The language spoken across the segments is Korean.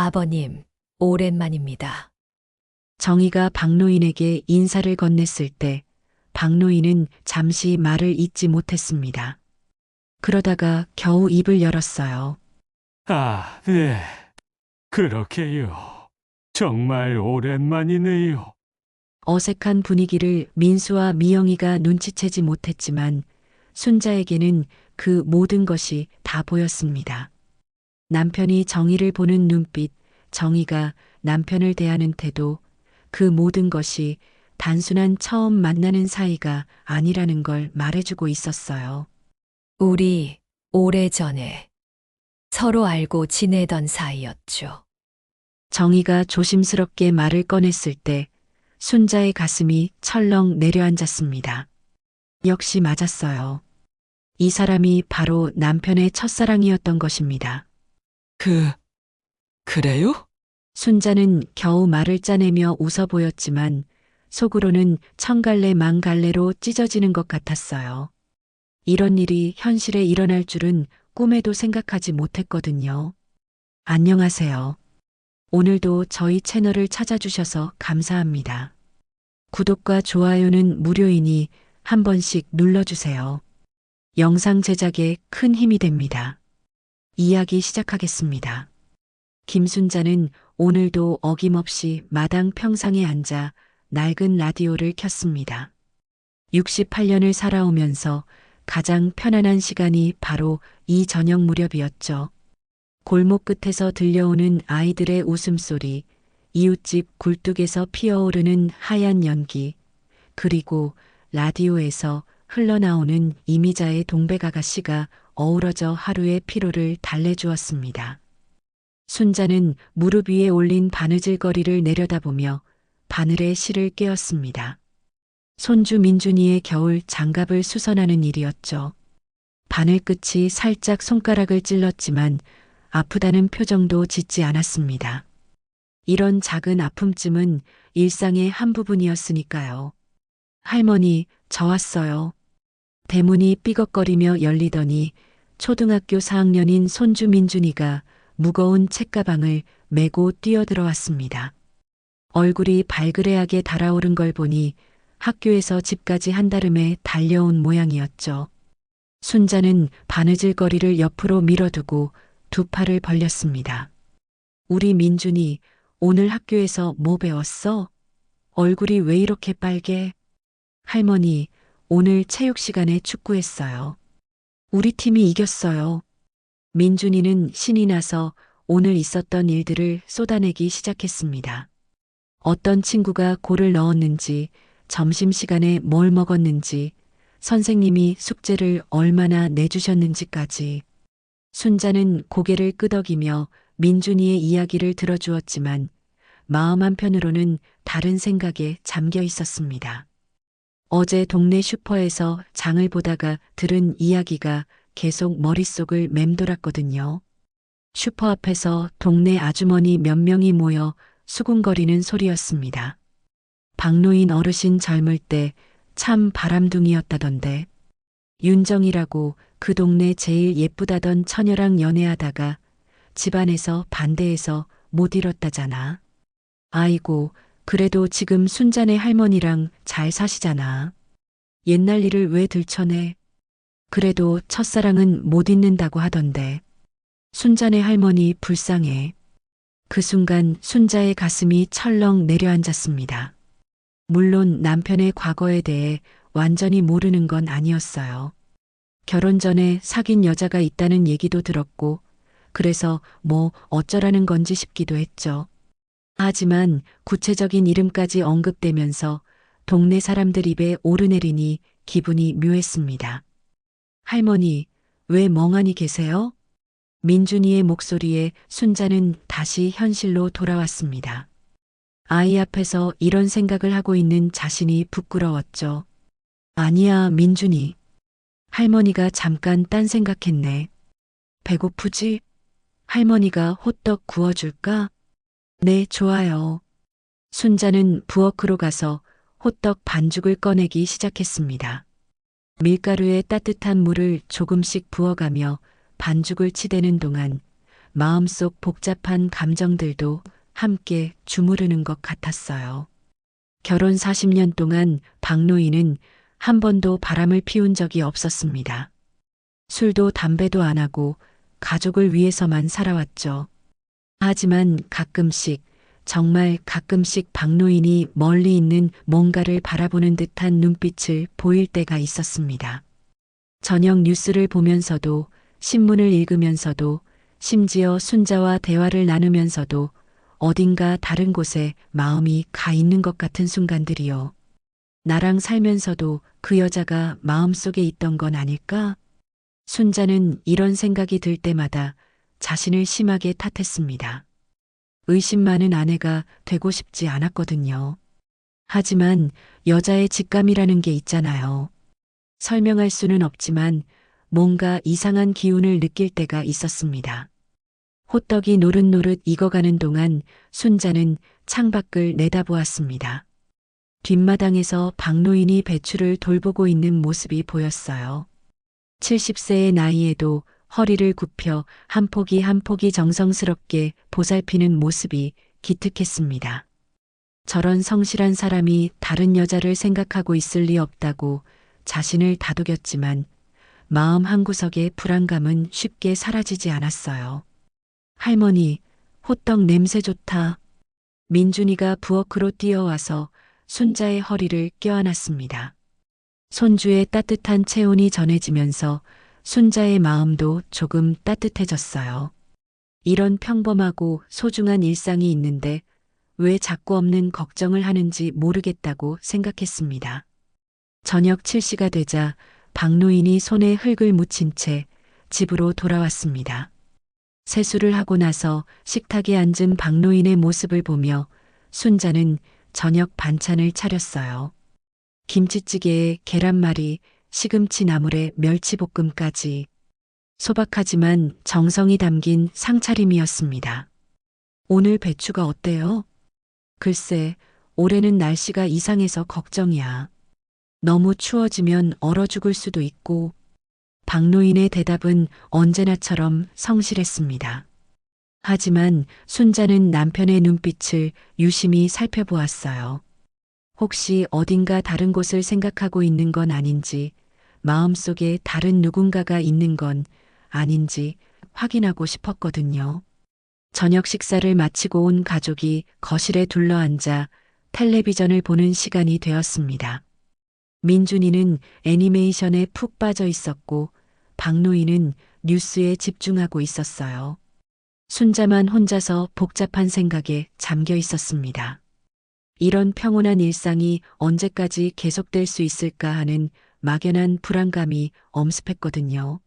아버님, 오랜만입니다. 정희가 박노인에게 인사를 건넸을 때 박노인은 잠시 말을 잇지 못했습니다. 그러다가 겨우 입을 열었어요. 아, 네. 그렇게요. 정말 오랜만이네요. 어색한 분위기를 민수와 미영이가 눈치채지 못했지만 순자에게는 그 모든 것이 다 보였습니다. 남편이 정희를 보는 눈빛, 정희가 남편을 대하는 태도, 그 모든 것이 단순한 처음 만나는 사이가 아니라는 걸 말해주고 있었어요. 우리 오래전에 서로 알고 지내던 사이였죠. 정희가 조심스럽게 말을 꺼냈을 때 순자의 가슴이 철렁 내려앉았습니다. 역시 맞았어요. 이 사람이 바로 남편의 첫사랑이었던 것입니다. 그래요? 순자는 겨우 말을 짜내며 웃어 보였지만 속으로는 천갈래 만갈래로 찢어지는 것 같았어요. 이런 일이 현실에 일어날 줄은 꿈에도 생각하지 못했거든요. 안녕하세요. 오늘도 저희 채널을 찾아주셔서 감사합니다. 구독과 좋아요는 무료이니 한 번씩 눌러주세요. 영상 제작에 큰 힘이 됩니다. 이야기 시작하겠습니다. 김순자는 오늘도 어김없이 마당 평상에 앉아 낡은 라디오를 켰습니다. 68년을 살아오면서 가장 편안한 시간이 바로 이 저녁 무렵이었죠. 골목 끝에서 들려오는 아이들의 웃음소리, 이웃집 굴뚝에서 피어오르는 하얀 연기, 그리고 라디오에서 흘러나오는 이미자의 동백아가씨가 어우러져 하루의 피로를 달래주었습니다. 순자는 무릎 위에 올린 바느질거리를 내려다보며 바늘의 실을 꿰었습니다. 손주 민준이의 겨울 장갑을 수선하는 일이었죠. 바늘 끝이 살짝 손가락을 찔렀지만 아프다는 표정도 짓지 않았습니다. 이런 작은 아픔쯤은 일상의 한 부분이었으니까요. 할머니, 저 왔어요. 대문이 삐걱거리며 열리더니 초등학교 4학년인 손주 민준이가 무거운 책가방을 메고 뛰어들어왔습니다. 얼굴이 발그레하게 달아오른 걸 보니 학교에서 집까지 한달음에 달려온 모양이었죠. 순자는 바느질거리를 옆으로 밀어두고 두 팔을 벌렸습니다. 우리 민준이 오늘 학교에서 뭐 배웠어? 얼굴이 왜 이렇게 빨개? 할머니, 오늘 체육 시간에 축구했어요. 우리 팀이 이겼어요. 민준이는 신이 나서 오늘 있었던 일들을 쏟아내기 시작했습니다. 어떤 친구가 골을 넣었는지, 점심시간에 뭘 먹었는지, 선생님이 숙제를 얼마나 내주셨는지까지. 순자는 고개를 끄덕이며 민준이의 이야기를 들어주었지만 마음 한편으로는 다른 생각에 잠겨 있었습니다. 어제 동네 슈퍼에서 장을 보다가 들은 이야기가 계속 머릿속을 맴돌았거든요. 슈퍼 앞에서 동네 아주머니 몇 명이 모여 수군거리는 소리였습니다. 박노인 어르신 젊을 때 참 바람둥이였다던데. 윤정이라고 그 동네 제일 예쁘다던 처녀랑 연애하다가 집안에서 반대해서 못 이뤘다잖아. 아이고, 그래도 지금 순자네 할머니랑 잘 사시잖아. 옛날 일을 왜 들춰내? 그래도 첫사랑은 못 잊는다고 하던데. 순자네 할머니 불쌍해. 그 순간 순자의 가슴이 철렁 내려앉았습니다. 물론 남편의 과거에 대해 완전히 모르는 건 아니었어요. 결혼 전에 사귄 여자가 있다는 얘기도 들었고, 그래서 뭐 어쩌라는 건지 싶기도 했죠. 하지만 구체적인 이름까지 언급되면서 동네 사람들 입에 오르내리니 기분이 묘했습니다. 할머니, 왜 멍하니 계세요? 민준이의 목소리에 순자는 다시 현실로 돌아왔습니다. 아이 앞에서 이런 생각을 하고 있는 자신이 부끄러웠죠. 아니야, 민준이. 할머니가 잠깐 딴 생각했네. 배고프지? 할머니가 호떡 구워줄까? 네, 좋아요. 순자는 부엌으로 가서 호떡 반죽을 꺼내기 시작했습니다. 밀가루에 따뜻한 물을 조금씩 부어가며 반죽을 치대는 동안 마음속 복잡한 감정들도 함께 주무르는 것 같았어요. 결혼 40년 동안 박노인은 한 번도 바람을 피운 적이 없었습니다. 술도 담배도 안 하고 가족을 위해서만 살아왔죠. 하지만 가끔씩, 정말 가끔씩 박노인이 멀리 있는 뭔가를 바라보는 듯한 눈빛을 보일 때가 있었습니다. 저녁 뉴스를 보면서도, 신문을 읽으면서도, 심지어 순자와 대화를 나누면서도 어딘가 다른 곳에 마음이 가 있는 것 같은 순간들이요. 나랑 살면서도 그 여자가 마음속에 있던 건 아닐까? 순자는 이런 생각이 들 때마다 자신을 심하게 탓했습니다. 의심 많은 아내가 되고 싶지 않았거든요. 하지만 여자의 직감이라는 게 있잖아요. 설명할 수는 없지만 뭔가 이상한 기운을 느낄 때가 있었습니다. 호떡이 노릇노릇 익어가는 동안 순자는 창밖을 내다보았습니다. 뒷마당에서 박노인이 배추를 돌보고 있는 모습이 보였어요. 70세의 나이에도 허리를 굽혀 한 포기 한 포기 정성스럽게 보살피는 모습이 기특했습니다. 저런 성실한 사람이 다른 여자를 생각하고 있을 리 없다고 자신을 다독였지만 마음 한구석의 불안감은 쉽게 사라지지 않았어요. 할머니, 호떡 냄새 좋다. 민준이가 부엌으로 뛰어와서 순자의 허리를 껴안았습니다. 손주의 따뜻한 체온이 전해지면서 순자의 마음도 조금 따뜻해졌어요. 이런 평범하고 소중한 일상이 있는데 왜 자꾸 없는 걱정을 하는지 모르겠다고 생각했습니다. 저녁 7시가 되자 박노인이 손에 흙을 묻힌 채 집으로 돌아왔습니다. 세수를 하고 나서 식탁에 앉은 박노인의 모습을 보며 순자는 저녁 반찬을 차렸어요. 김치찌개에 계란말이, 시금치 나물에 멸치볶음까지. 소박하지만 정성이 담긴 상차림이었습니다. 오늘 배추가 어때요? 글쎄, 올해는 날씨가 이상해서 걱정이야. 너무 추워지면 얼어 죽을 수도 있고. 박노인의 대답은 언제나처럼 성실했습니다. 하지만 순자는 남편의 눈빛을 유심히 살펴보았어요. 혹시 어딘가 다른 곳을 생각하고 있는 건 아닌지, 마음속에 다른 누군가가 있는 건 아닌지 확인하고 싶었거든요. 저녁 식사를 마치고 온 가족이 거실에 둘러앉아 텔레비전을 보는 시간이 되었습니다. 민준이는 애니메이션에 푹 빠져 있었고 박노인은 뉴스에 집중하고 있었어요. 순자만 혼자서 복잡한 생각에 잠겨 있었습니다. 이런 평온한 일상이 언제까지 계속될 수 있을까 하는 막연한 불안감이 엄습했거든요.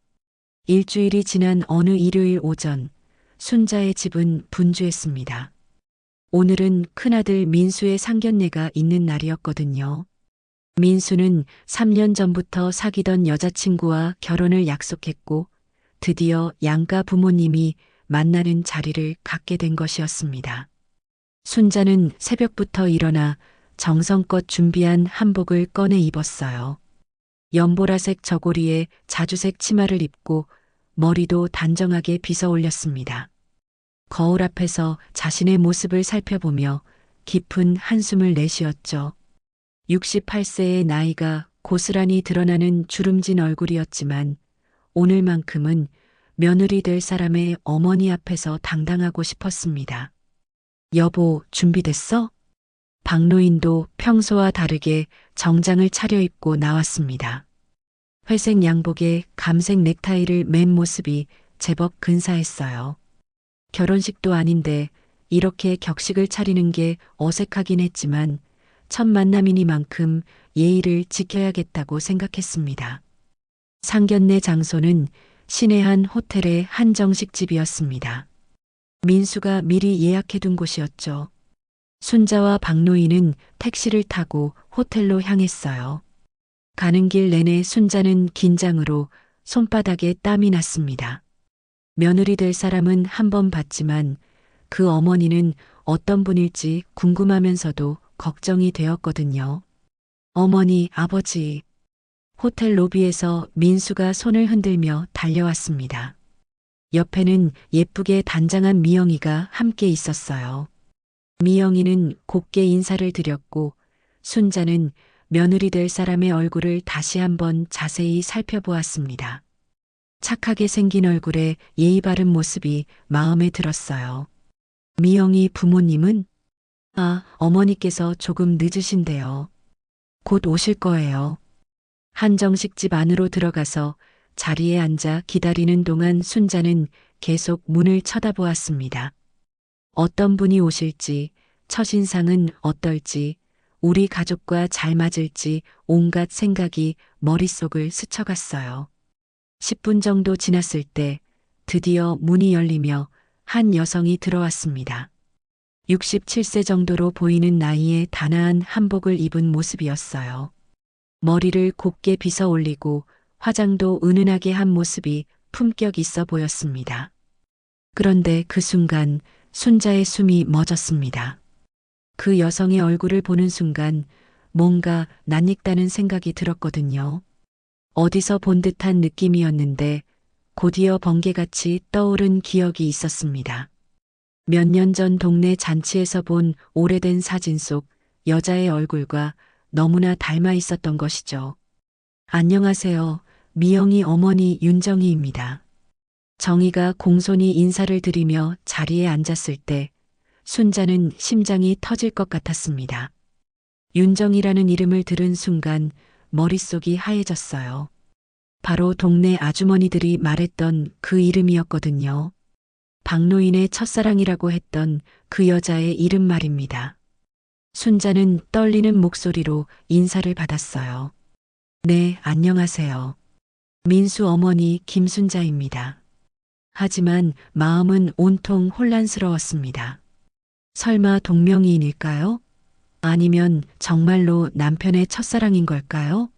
일주일이 지난 어느 일요일 오전, 순자의 집은 분주했습니다. 오늘은 큰아들 민수의 상견례가 있는 날이었거든요. 민수는 3년 전부터 사귀던 여자친구와 결혼을 약속했고 드디어 양가 부모님이 만나는 자리를 갖게 된 것이었습니다. 순자는 새벽부터 일어나 정성껏 준비한 한복을 꺼내 입었어요. 연보라색 저고리에 자주색 치마를 입고 머리도 단정하게 빗어 올렸습니다. 거울 앞에서 자신의 모습을 살펴보며 깊은 한숨을 내쉬었죠. 68세의 나이가 고스란히 드러나는 주름진 얼굴이었지만 오늘만큼은 며느리 될 사람의 어머니 앞에서 당당하고 싶었습니다. 여보, 준비됐어? 박노인도 평소와 다르게 정장을 차려입고 나왔습니다. 회색 양복에 감색 넥타이를 맨 모습이 제법 근사했어요. 결혼식도 아닌데 이렇게 격식을 차리는 게 어색하긴 했지만 첫 만남이니만큼 예의를 지켜야겠다고 생각했습니다. 상견례 장소는 시내 한 호텔의 한정식집이었습니다. 민수가 미리 예약해둔 곳이었죠. 순자와 박노인은 택시를 타고 호텔로 향했어요. 가는 길 내내 순자는 긴장으로 손바닥에 땀이 났습니다. 며느리 될 사람은 한 번 봤지만 그 어머니는 어떤 분일지 궁금하면서도 걱정이 되었거든요. 어머니, 아버지. 호텔 로비에서 민수가 손을 흔들며 달려왔습니다. 옆에는 예쁘게 단장한 미영이가 함께 있었어요. 미영이는 곱게 인사를 드렸고 순자는 며느리 될 사람의 얼굴을 다시 한번 자세히 살펴보았습니다. 착하게 생긴 얼굴에 예의 바른 모습이 마음에 들었어요. 미영이 부모님은? 어머니께서 조금 늦으신데요. 곧 오실 거예요. 한정식 집 안으로 들어가서 자리에 앉아 기다리는 동안 순자는 계속 문을 쳐다보았습니다. 어떤 분이 오실지, 첫인상은 어떨지, 우리 가족과 잘 맞을지 온갖 생각이 머릿속을 스쳐갔어요. 10분 정도 지났을 때 드디어 문이 열리며 한 여성이 들어왔습니다. 67세 정도로 보이는 나이에 단아한 한복을 입은 모습이었어요. 머리를 곱게 빗어 올리고 화장도 은은하게 한 모습이 품격 있어 보였습니다. 그런데 그 순간 순자의 숨이 멎었습니다. 그 여성의 얼굴을 보는 순간 뭔가 낯익다는 생각이 들었거든요. 어디서 본 듯한 느낌이었는데 곧이어 번개같이 떠오른 기억이 있었습니다. 몇 년 전 동네 잔치에서 본 오래된 사진 속 여자의 얼굴과 너무나 닮아 있었던 것이죠. 안녕하세요. 미영이 어머니 윤정희입니다. 정희가 공손히 인사를 드리며 자리에 앉았을 때 순자는 심장이 터질 것 같았습니다. 윤정희라는 이름을 들은 순간 머릿속이 하얘졌어요. 바로 동네 아주머니들이 말했던 그 이름이었거든요. 박노인의 첫사랑이라고 했던 그 여자의 이름 말입니다. 순자는 떨리는 목소리로 인사를 받았어요. 네, 안녕하세요. 민수 어머니 김순자입니다. 하지만 마음은 온통 혼란스러웠습니다. 설마 동명이인일까요? 아니면 정말로 남편의 첫사랑인 걸까요?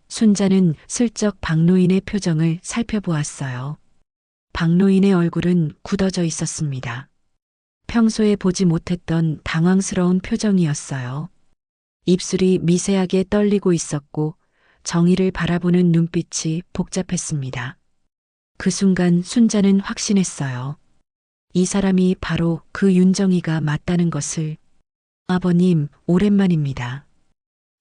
순자는 슬쩍 박노인의 표정을 살펴보았어요. 박노인의 얼굴은 굳어져 있었습니다. 평소에 보지 못했던 당황스러운 표정이었어요. 입술이 미세하게 떨리고 있었고 정희를 바라보는 눈빛이 복잡했습니다. 그 순간 순자는 확신했어요. 이 사람이 바로 그 윤정희가 맞다는 것을. 아버님, 오랜만입니다.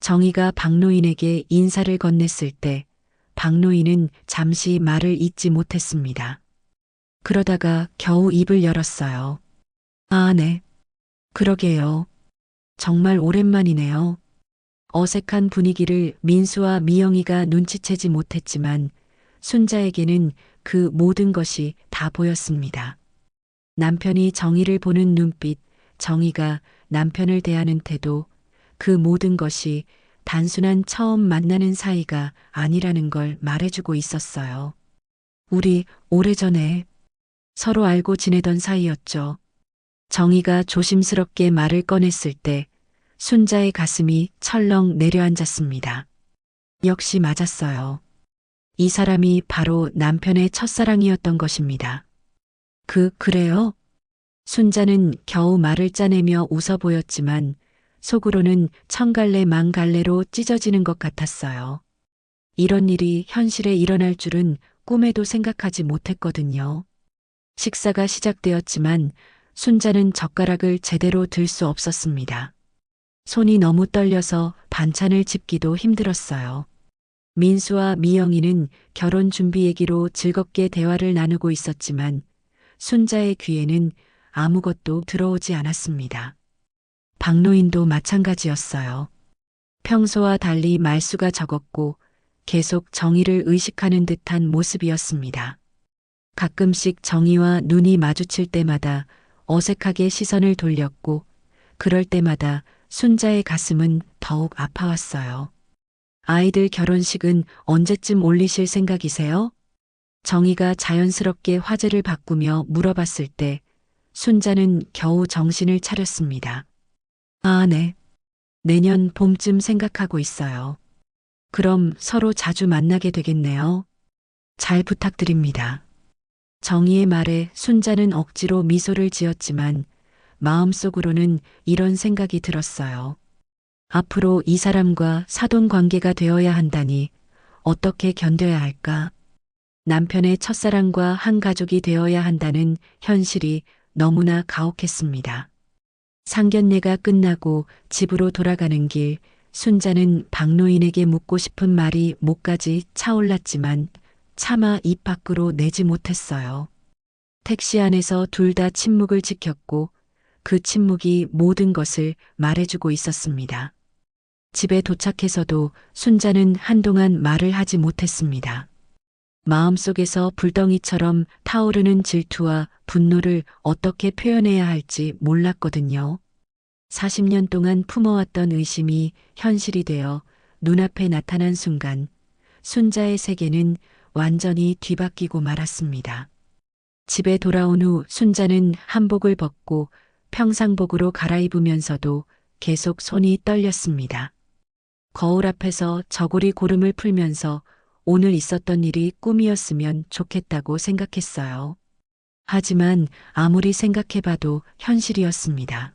정희가 박노인에게 인사를 건넸을 때 박노인은 잠시 말을 잇지 못했습니다. 그러다가 겨우 입을 열었어요. 네. 그러게요. 정말 오랜만이네요. 어색한 분위기를 민수와 미영이가 눈치채지 못했지만 순자에게는 그 모든 것이 다 보였습니다. 남편이 정희를 보는 눈빛, 정희가 남편을 대하는 태도, 그 모든 것이 단순한 처음 만나는 사이가 아니라는 걸 말해주고 있었어요. 우리 오래전에 서로 알고 지내던 사이였죠. 정희가 조심스럽게 말을 꺼냈을 때 순자의 가슴이 철렁 내려앉았습니다. 역시 맞았어요. 이 사람이 바로 남편의 첫사랑이었던 것입니다. 그래요? 순자는 겨우 말을 짜내며 웃어 보였지만 속으로는 천갈래 만갈래로 찢어지는 것 같았어요. 이런 일이 현실에 일어날 줄은 꿈에도 생각하지 못했거든요. 식사가 시작되었지만 순자는 젓가락을 제대로 들 수 없었습니다. 손이 너무 떨려서 반찬을 집기도 힘들었어요. 민수와 미영이는 결혼 준비 얘기로 즐겁게 대화를 나누고 있었지만 순자의 귀에는 아무것도 들어오지 않았습니다. 박노인도 마찬가지였어요. 평소와 달리 말수가 적었고 계속 정희를 의식하는 듯한 모습이었습니다. 가끔씩 정희와 눈이 마주칠 때마다 어색하게 시선을 돌렸고 그럴 때마다 순자의 가슴은 더욱 아파왔어요. 아이들 결혼식은 언제쯤 올리실 생각이세요? 정희가 자연스럽게 화제를 바꾸며 물어봤을 때 순자는 겨우 정신을 차렸습니다. 네. 내년 봄쯤 생각하고 있어요. 그럼 서로 자주 만나게 되겠네요. 잘 부탁드립니다. 정희의 말에 순자는 억지로 미소를 지었지만 마음속으로는 이런 생각이 들었어요. 앞으로 이 사람과 사돈 관계가 되어야 한다니 어떻게 견뎌야 할까? 남편의 첫사랑과 한 가족이 되어야 한다는 현실이 너무나 가혹했습니다. 상견례가 끝나고 집으로 돌아가는 길, 순자는 박노인에게 묻고 싶은 말이 목까지 차올랐지만 차마 입 밖으로 내지 못했어요. 택시 안에서 둘 다 침묵을 지켰고 그 침묵이 모든 것을 말해주고 있었습니다. 집에 도착해서도 순자는 한동안 말을 하지 못했습니다. 마음속에서 불덩이처럼 타오르는 질투와 분노를 어떻게 표현해야 할지 몰랐거든요. 40년 동안 품어왔던 의심이 현실이 되어 눈앞에 나타난 순간 순자의 세계는 완전히 뒤바뀌고 말았습니다. 집에 돌아온 후 순자는 한복을 벗고 평상복으로 갈아입으면서도 계속 손이 떨렸습니다. 거울 앞에서 저고리 고름을 풀면서 오늘 있었던 일이 꿈이었으면 좋겠다고 생각했어요. 하지만 아무리 생각해봐도 현실이었습니다.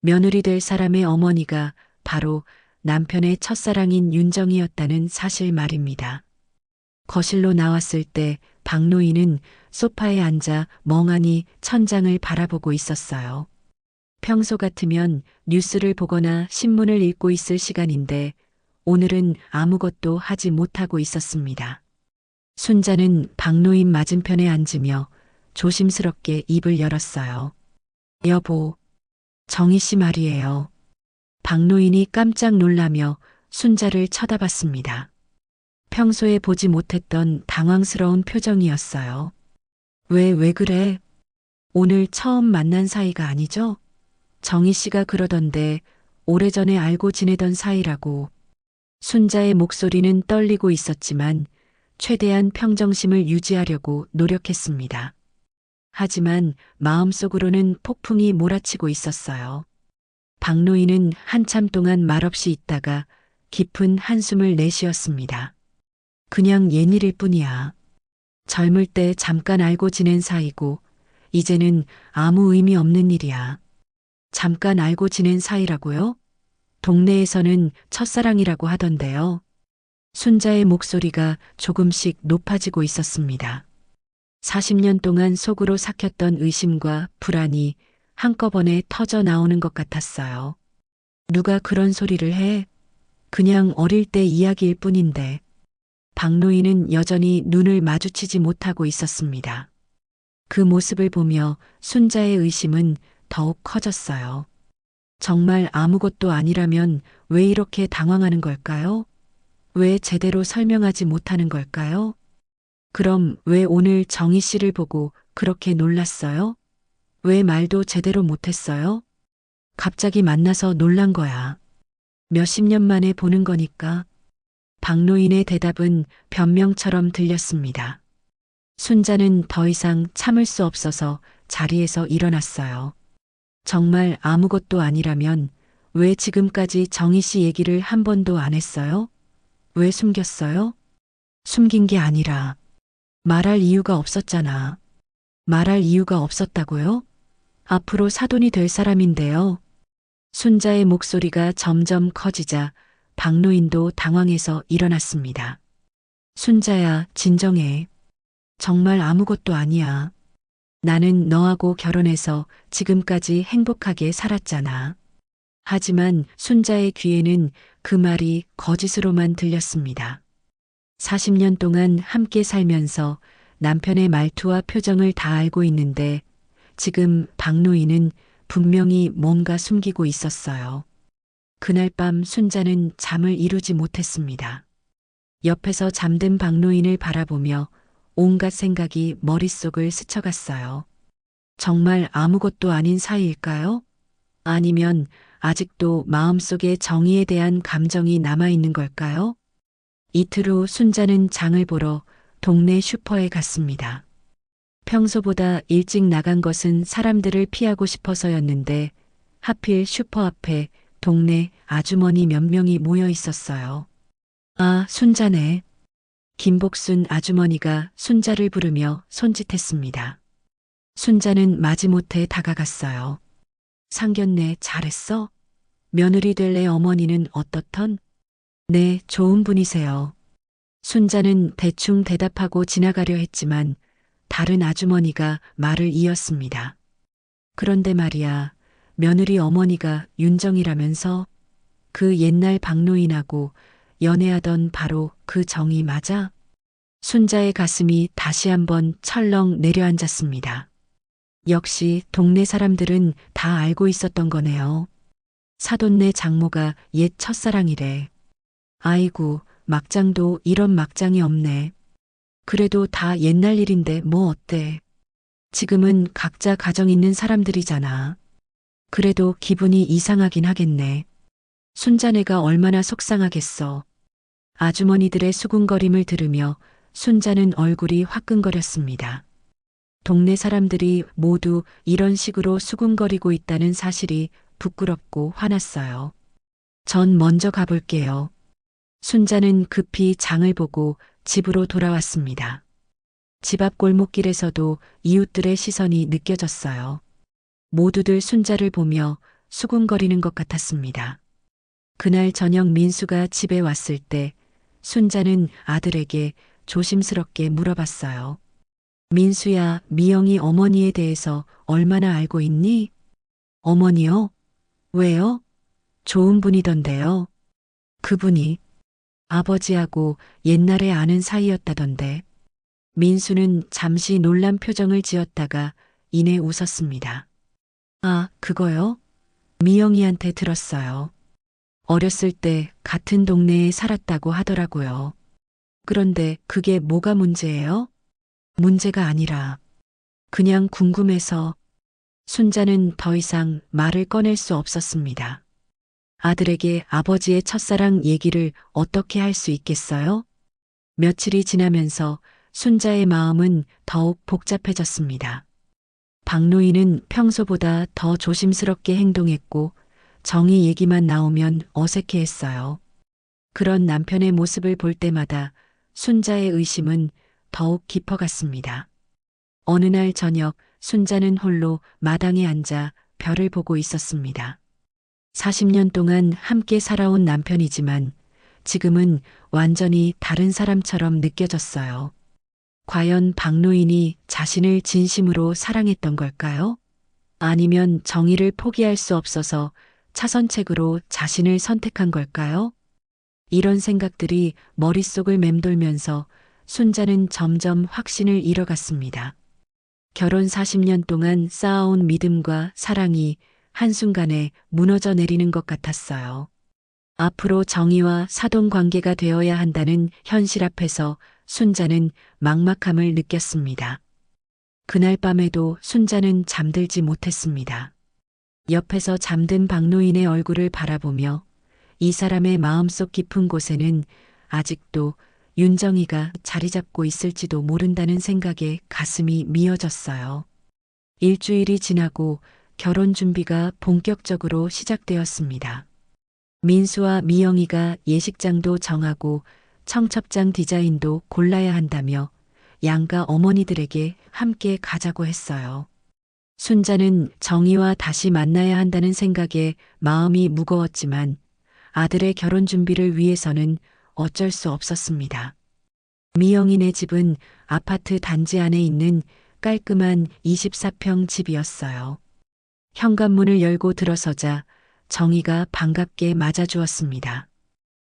며느리 될 사람의 어머니가 바로 남편의 첫사랑인 윤정이었다는 사실 말입니다. 거실로 나왔을 때 박노인은 소파에 앉아 멍하니 천장을 바라보고 있었어요. 평소 같으면 뉴스를 보거나 신문을 읽고 있을 시간인데 오늘은 아무것도 하지 못하고 있었습니다. 순자는 박노인 맞은편에 앉으며 조심스럽게 입을 열었어요. 여보, 정희 씨 말이에요. 박노인이 깜짝 놀라며 순자를 쳐다봤습니다. 평소에 보지 못했던 당황스러운 표정이었어요. 왜 그래? 오늘 처음 만난 사이가 아니죠? 정희 씨가 그러던데 오래전에 알고 지내던 사이라고. 순자의 목소리는 떨리고 있었지만 최대한 평정심을 유지하려고 노력했습니다. 하지만 마음속으로는 폭풍이 몰아치고 있었어요. 박노인은 한참 동안 말없이 있다가 깊은 한숨을 내쉬었습니다. 그냥 옛일일 뿐이야. 젊을 때 잠깐 알고 지낸 사이고 이제는 아무 의미 없는 일이야. 잠깐 알고 지낸 사이라고요? 동네에서는 첫사랑이라고 하던데요. 순자의 목소리가 조금씩 높아지고 있었습니다. 40년 동안 속으로 삭혔던 의심과 불안이 한꺼번에 터져 나오는 것 같았어요. 누가 그런 소리를 해? 그냥 어릴 때 이야기일 뿐인데. 박노인은 여전히 눈을 마주치지 못하고 있었습니다. 그 모습을 보며 순자의 의심은 더욱 커졌어요. 정말 아무것도 아니라면 왜 이렇게 당황하는 걸까요? 왜 제대로 설명하지 못하는 걸까요? 그럼 왜 오늘 정희 씨를 보고 그렇게 놀랐어요? 왜 말도 제대로 못했어요? 갑자기 만나서 놀란 거야. 몇십 년 만에 보는 거니까. 박노인의 대답은 변명처럼 들렸습니다. 순자는 더 이상 참을 수 없어서 자리에서 일어났어요. 정말 아무것도 아니라면 왜 지금까지 정희 씨 얘기를 한 번도 안 했어요? 왜 숨겼어요? 숨긴 게 아니라 말할 이유가 없었잖아. 말할 이유가 없었다고요? 앞으로 사돈이 될 사람인데요. 순자의 목소리가 점점 커지자 박노인도 당황해서 일어났습니다. 순자야, 진정해. 정말 아무것도 아니야. 나는 너하고 결혼해서 지금까지 행복하게 살았잖아. 하지만 순자의 귀에는 그 말이 거짓으로만 들렸습니다. 40년 동안 함께 살면서 남편의 말투와 표정을 다 알고 있는데 지금 박노인은 분명히 뭔가 숨기고 있었어요. 그날 밤 순자는 잠을 이루지 못했습니다. 옆에서 잠든 박노인을 바라보며 온갖 생각이 머릿속을 스쳐갔어요. 정말 아무것도 아닌 사이일까요? 아니면 아직도 마음속에 정의에 대한 감정이 남아있는 걸까요? 이틀 후 순자는 장을 보러 동네 슈퍼에 갔습니다. 평소보다 일찍 나간 것은 사람들을 피하고 싶어서였는데 하필 슈퍼 앞에 동네 아주머니 몇 명이 모여 있었어요. 아, 순자네. 김복순 아주머니가 순자를 부르며 손짓했습니다. 순자는 마지못해 다가갔어요. 상견례 잘했어? 며느리 될 내 어머니는 어떻던? 네, 좋은 분이세요. 순자는 대충 대답하고 지나가려 했지만 다른 아주머니가 말을 이었습니다. 그런데 말이야, 며느리 어머니가 윤정이라면서 그 옛날 박노인하고 연애하던 바로 그 정이 맞아? 순자의 가슴이 다시 한번 철렁 내려앉았습니다. 역시 동네 사람들은 다 알고 있었던 거네요. 사돈네 장모가 옛 첫사랑이래. 아이고, 막장도 이런 막장이 없네. 그래도 다 옛날 일인데 뭐 어때? 지금은 각자 가정 있는 사람들이잖아. 그래도 기분이 이상하긴 하겠네. 순자네가 얼마나 속상하겠어. 아주머니들의 수군거림을 들으며 순자는 얼굴이 화끈거렸습니다. 동네 사람들이 모두 이런 식으로 수군거리고 있다는 사실이 부끄럽고 화났어요. 전 먼저 가볼게요. 순자는 급히 장을 보고 집으로 돌아왔습니다. 집 앞 골목길에서도 이웃들의 시선이 느껴졌어요. 모두들 순자를 보며 수군거리는 것 같았습니다. 그날 저녁 민수가 집에 왔을 때 순자는 아들에게 조심스럽게 물어봤어요. 민수야, 미영이 어머니에 대해서 얼마나 알고 있니? 어머니요? 왜요? 좋은 분이던데요. 그분이 아버지하고 옛날에 아는 사이였다던데. 민수는 잠시 놀란 표정을 지었다가 이내 웃었습니다. 아, 그거요? 미영이한테 들었어요. 어렸을 때 같은 동네에 살았다고 하더라고요. 그런데 그게 뭐가 문제예요? 문제가 아니라 그냥 궁금해서. 순자는 더 이상 말을 꺼낼 수 없었습니다. 아들에게 아버지의 첫사랑 얘기를 어떻게 할 수 있겠어요? 며칠이 지나면서 순자의 마음은 더욱 복잡해졌습니다. 박노인은 평소보다 더 조심스럽게 행동했고 정의 얘기만 나오면 어색해했어요. 그런 남편의 모습을 볼 때마다 순자의 의심은 더욱 깊어갔습니다. 어느 날 저녁 순자는 홀로 마당에 앉아 별을 보고 있었습니다. 40년 동안 함께 살아온 남편이지만 지금은 완전히 다른 사람처럼 느껴졌어요. 과연 박노인이 자신을 진심으로 사랑했던 걸까요? 아니면 정의를 포기할 수 없어서 차선책으로 자신을 선택한 걸까요? 이런 생각들이 머릿속을 맴돌면서 순자는 점점 확신을 잃어갔습니다. 결혼 40년 동안 쌓아온 믿음과 사랑이 한순간에 무너져 내리는 것 같았어요. 앞으로 정의와 사돈 관계가 되어야 한다는 현실 앞에서 순자는 막막함을 느꼈습니다. 그날 밤에도 순자는 잠들지 못했습니다. 옆에서 잠든 박노인의 얼굴을 바라보며 이 사람의 마음속 깊은 곳에는 아직도 윤정이가 자리 잡고 있을지도 모른다는 생각에 가슴이 미어졌어요. 일주일이 지나고 결혼 준비가 본격적으로 시작되었습니다. 민수와 미영이가 예식장도 정하고 청첩장 디자인도 골라야 한다며 양가 어머니들에게 함께 가자고 했어요. 순자는 정의와 다시 만나야 한다는 생각에 마음이 무거웠지만 아들의 결혼 준비를 위해서는 어쩔 수 없었습니다. 미영이네 집은 아파트 단지 안에 있는 깔끔한 24평 집이었어요. 현관문을 열고 들어서자 정희가 반갑게 맞아주었습니다.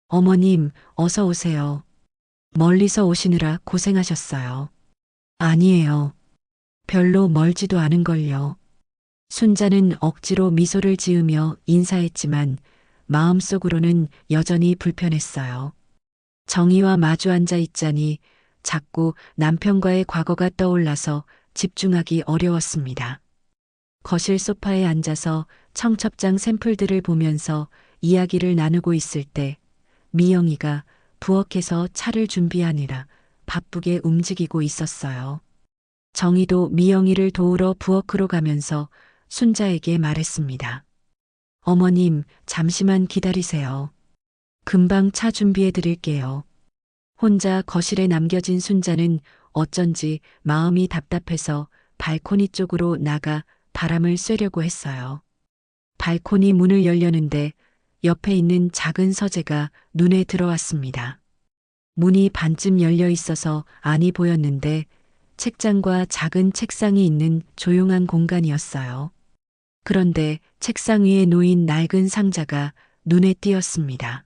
어머님, 어서 오세요. 멀리서 오시느라 고생하셨어요. 아니에요. 별로 멀지도 않은걸요. 순자는 억지로 미소를 지으며 인사했지만 마음속으로는 여전히 불편했어요. 정희와 마주 앉아 있자니 자꾸 남편과의 과거가 떠올라서 집중하기 어려웠습니다. 거실 소파에 앉아서 청첩장 샘플들을 보면서 이야기를 나누고 있을 때 미영이가 부엌에서 차를 준비하느라 바쁘게 움직이고 있었어요. 정희도 미영이를 도우러 부엌으로 가면서 순자에게 말했습니다. 어머님, 잠시만 기다리세요. 금방 차 준비해 드릴게요. 혼자 거실에 남겨진 순자는 어쩐지 마음이 답답해서 발코니 쪽으로 나가 바람을 쐬려고 했어요. 발코니 문을 열려는데 옆에 있는 작은 서재가 눈에 들어왔습니다. 문이 반쯤 열려 있어서 안이 보였는데 책장과 작은 책상이 있는 조용한 공간이었어요. 그런데 책상 위에 놓인 낡은 상자가 눈에 띄었습니다.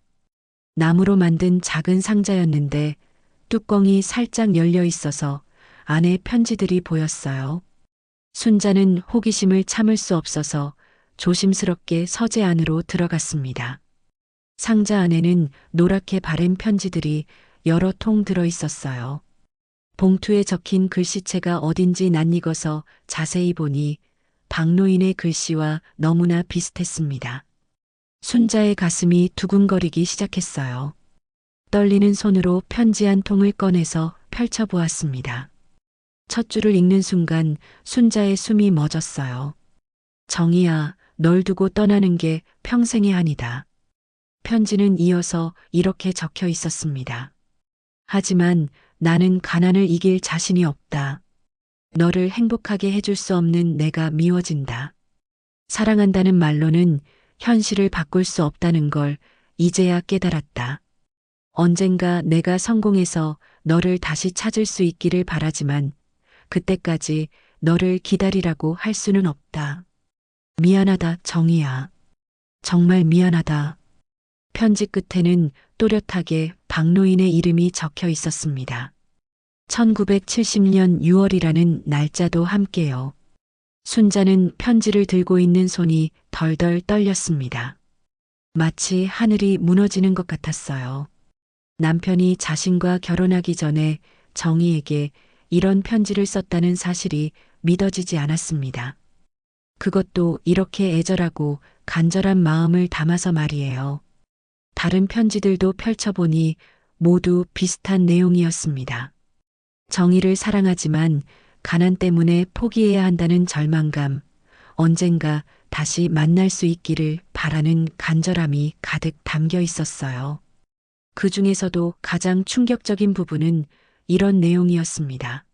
나무로 만든 작은 상자였는데 뚜껑이 살짝 열려 있어서 안에 편지들이 보였어요. 순자는 호기심을 참을 수 없어서 조심스럽게 서재 안으로 들어갔습니다. 상자 안에는 노랗게 바랜 편지들이 여러 통 들어 있었어요. 봉투에 적힌 글씨체가 어딘지 낯익어서 자세히 보니 박노인의 글씨와 너무나 비슷했습니다. 순자의 가슴이 두근거리기 시작했어요. 떨리는 손으로 편지 한 통을 꺼내서 펼쳐보았습니다. 첫 줄을 읽는 순간 순자의 숨이 멎었어요. 정희야, 널 두고 떠나는 게 평생의 한이다. 편지는 이어서 이렇게 적혀 있었습니다. 하지만 나는 가난을 이길 자신이 없다. 너를 행복하게 해줄 수 없는 내가 미워진다. 사랑한다는 말로는 현실을 바꿀 수 없다는 걸 이제야 깨달았다. 언젠가 내가 성공해서 너를 다시 찾을 수 있기를 바라지만 그때까지 너를 기다리라고 할 수는 없다. 미안하다, 정희야. 정말 미안하다. 편지 끝에는 또렷하게 박노인의 이름이 적혀 있었습니다. 1970년 6월이라는 날짜도 함께요. 순자는 편지를 들고 있는 손이 덜덜 떨렸습니다. 마치 하늘이 무너지는 것 같았어요. 남편이 자신과 결혼하기 전에 정희에게 이런 편지를 썼다는 사실이 믿어지지 않았습니다. 그것도 이렇게 애절하고 간절한 마음을 담아서 말이에요. 다른 편지들도 펼쳐보니 모두 비슷한 내용이었습니다. 정의를 사랑하지만 가난 때문에 포기해야 한다는 절망감, 언젠가 다시 만날 수 있기를 바라는 간절함이 가득 담겨 있었어요. 그 중에서도 가장 충격적인 부분은 이런 내용이었습니다.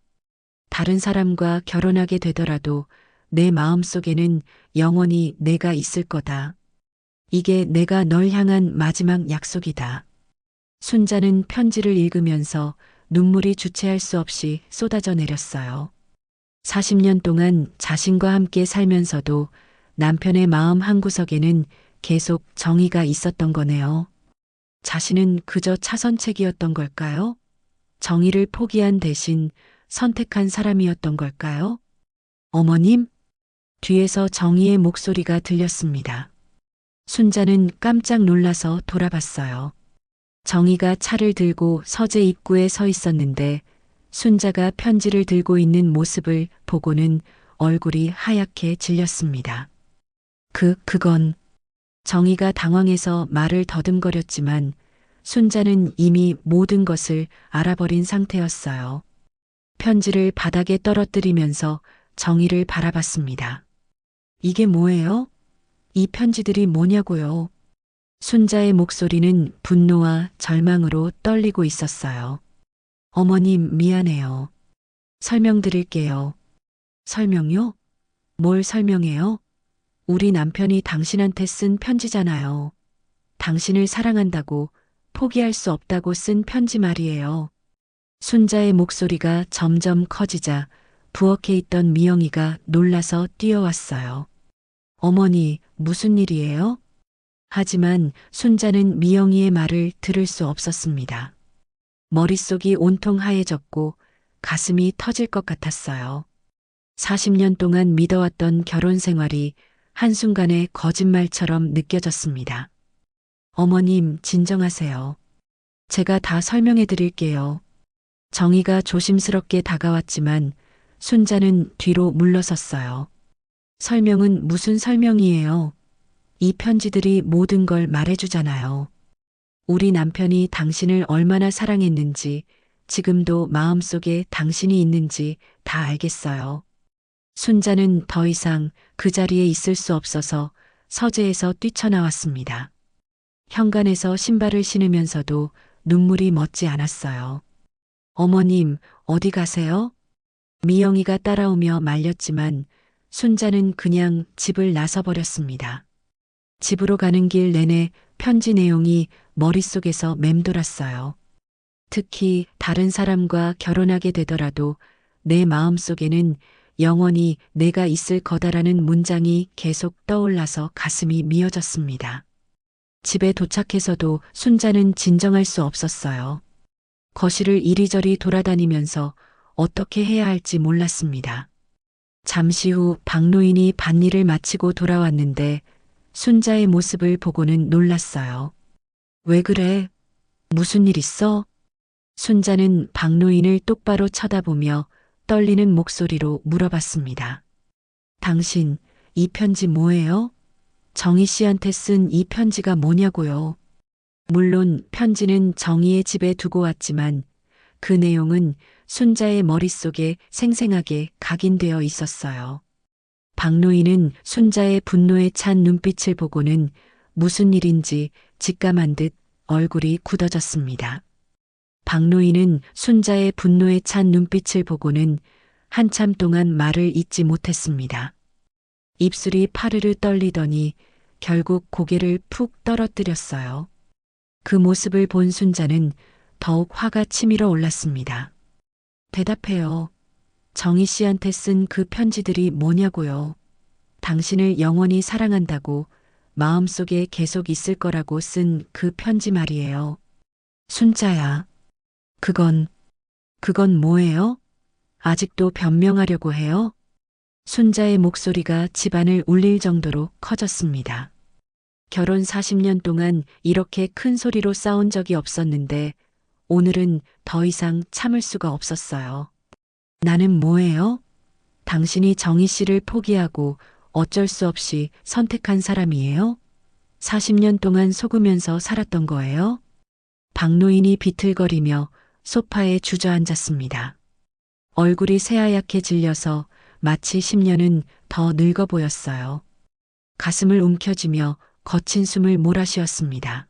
다른 사람과 결혼하게 되더라도 내 마음속에는 영원히 내가 있을 거다. 이게 내가 널 향한 마지막 약속이다. 순자는 편지를 읽으면서 눈물이 주체할 수 없이 쏟아져 내렸어요. 40년 동안 자신과 함께 살면서도 남편의 마음 한구석에는 계속 정의가 있었던 거네요. 자신은 그저 차선책이었던 걸까요? 정의를 포기한 대신 선택한 사람이었던 걸까요? 어머님? 뒤에서 정의의 목소리가 들렸습니다. 순자는 깜짝 놀라서 돌아봤어요. 정희가 차를 들고 서재 입구에 서 있었는데 순자가 편지를 들고 있는 모습을 보고는 얼굴이 하얗게 질렸습니다. 그건 정희가 당황해서 말을 더듬거렸지만 순자는 이미 모든 것을 알아버린 상태였어요. 편지를 바닥에 떨어뜨리면서 정희를 바라봤습니다. 이게 뭐예요? 이 편지들이 뭐냐고요? 순자의 목소리는 분노와 절망으로 떨리고 있었어요. 어머님, 미안해요. 설명드릴게요. 설명요? 뭘 설명해요? 우리 남편이 당신한테 쓴 편지잖아요. 당신을 사랑한다고, 포기할 수 없다고 쓴 편지 말이에요. 순자의 목소리가 점점 커지자 부엌에 있던 미영이가 놀라서 뛰어왔어요. 어머니, 무슨 일이에요? 하지만 순자는 미영이의 말을 들을 수 없었습니다. 머릿속이 온통 하얘졌고 가슴이 터질 것 같았어요. 40년 동안 믿어왔던 결혼 생활이 한순간에 거짓말처럼 느껴졌습니다. 어머님, 진정하세요. 제가 다 설명해 드릴게요. 정희가 조심스럽게 다가왔지만 순자는 뒤로 물러섰어요. 설명은 무슨 설명이에요? 이 편지들이 모든 걸 말해주잖아요. 우리 남편이 당신을 얼마나 사랑했는지, 지금도 마음속에 당신이 있는지 다 알겠어요. 순자는 더 이상 그 자리에 있을 수 없어서 서재에서 뛰쳐나왔습니다. 현관에서 신발을 신으면서도 눈물이 멎지 않았어요. 어머님, 어디 가세요? 미영이가 따라오며 말렸지만 순자는 그냥 집을 나서버렸습니다. 집으로 가는 길 내내 편지 내용이 머릿속에서 맴돌았어요. 특히 다른 사람과 결혼하게 되더라도 내 마음속에는 영원히 내가 있을 거다라는 문장이 계속 떠올라서 가슴이 미어졌습니다. 집에 도착해서도 순자는 진정할 수 없었어요. 거실을 이리저리 돌아다니면서 어떻게 해야 할지 몰랐습니다. 잠시 후 박노인이 밭일을 마치고 돌아왔는데 순자의 모습을 보고는 놀랐어요. 왜 그래? 무슨 일 있어? 순자는 박노인을 똑바로 쳐다보며 떨리는 목소리로 물어봤습니다. 당신, 이 편지 뭐예요? 정희 씨한테 쓴 이 편지가 뭐냐고요? 물론 편지는 정희의 집에 두고 왔지만 그 내용은 순자의 머릿속에 생생하게 각인되어 있었어요. 박노인은 순자의 분노에 찬 눈빛을 보고는 무슨 일인지 직감한 듯 얼굴이 굳어졌습니다. 박노인은 순자의 분노에 찬 눈빛을 보고는 한참 동안 말을 잇지 못했습니다. 입술이 파르르 떨리더니 결국 고개를 푹 떨어뜨렸어요. 그 모습을 본 순자는 더욱 화가 치밀어 올랐습니다. 대답해요. 정희 씨한테 쓴 그 편지들이 뭐냐고요. 당신을 영원히 사랑한다고 마음속에 계속 있을 거라고 쓴 그 편지 말이에요. 순자야. 그건 뭐예요? 아직도 변명하려고 해요? 순자의 목소리가 집안을 울릴 정도로 커졌습니다. 결혼 40년 동안 이렇게 큰 소리로 싸운 적이 없었는데 오늘은 더 이상 참을 수가 없었어요. 나는 뭐예요? 당신이 정희 씨를 포기하고 어쩔 수 없이 선택한 사람이에요? 40년 동안 속으면서 살았던 거예요? 박노인이 비틀거리며 소파에 주저앉았습니다. 얼굴이 새하얗게 질려서 마치 10년은 더 늙어 보였어요. 가슴을 움켜쥐며 거친 숨을 몰아쉬었습니다.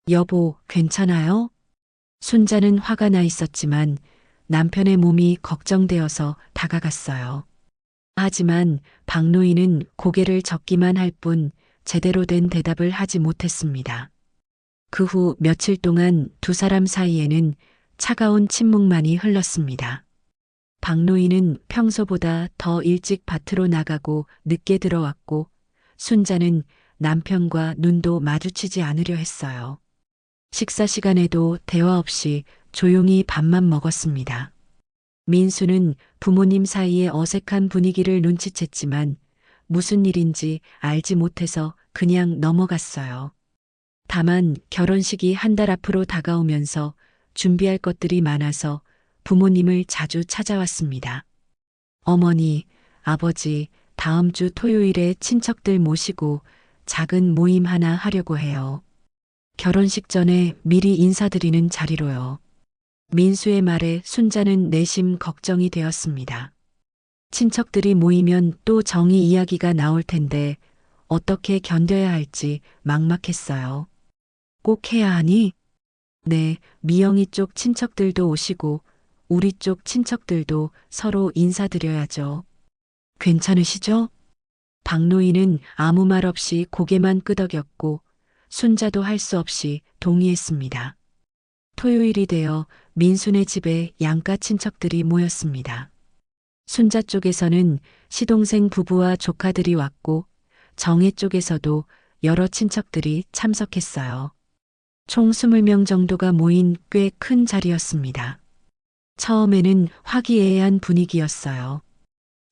여보, 괜찮아요? 순자는 화가 나 있었지만 남편의 몸이 걱정되어서 다가갔어요. 하지만 박노인은 고개를 젓기만 할 뿐 제대로 된 대답을 하지 못했습니다. 그 후 며칠 동안 두 사람 사이에는 차가운 침묵만이 흘렀습니다. 박노인은 평소보다 더 일찍 밭으로 나가고 늦게 들어왔고 순자는 남편과 눈도 마주치지 않으려 했어요. 식사 시간에도 대화 없이 조용히 밥만 먹었습니다. 민수는 부모님 사이의 어색한 분위기를 눈치챘지만 무슨 일인지 알지 못해서 그냥 넘어갔어요. 다만 결혼식이 한 달 앞으로 다가오면서 준비할 것들이 많아서 부모님을 자주 찾아왔습니다. 어머니, 아버지, 다음 주 토요일에 친척들 모시고 작은 모임 하나 하려고 해요. 결혼식 전에 미리 인사드리는 자리로요. 민수의 말에 순자는 내심 걱정이 되었습니다. 친척들이 모이면 또 정희 이야기가 나올 텐데 어떻게 견뎌야 할지 막막했어요. 꼭 해야 하니? 네, 미영이 쪽 친척들도 오시고 우리 쪽 친척들도 서로 인사드려야죠. 괜찮으시죠? 박노인은 아무 말 없이 고개만 끄덕였고 순자도 할 수 없이 동의했습니다. 토요일이 되어 민순의 집에 양가 친척들이 모였습니다. 순자 쪽에서는 시동생 부부와 조카들이 왔고 정혜 쪽에서도 여러 친척들이 참석했어요. 총 20명 정도가 모인 꽤 큰 자리였습니다. 처음에는 화기애애한 분위기였어요.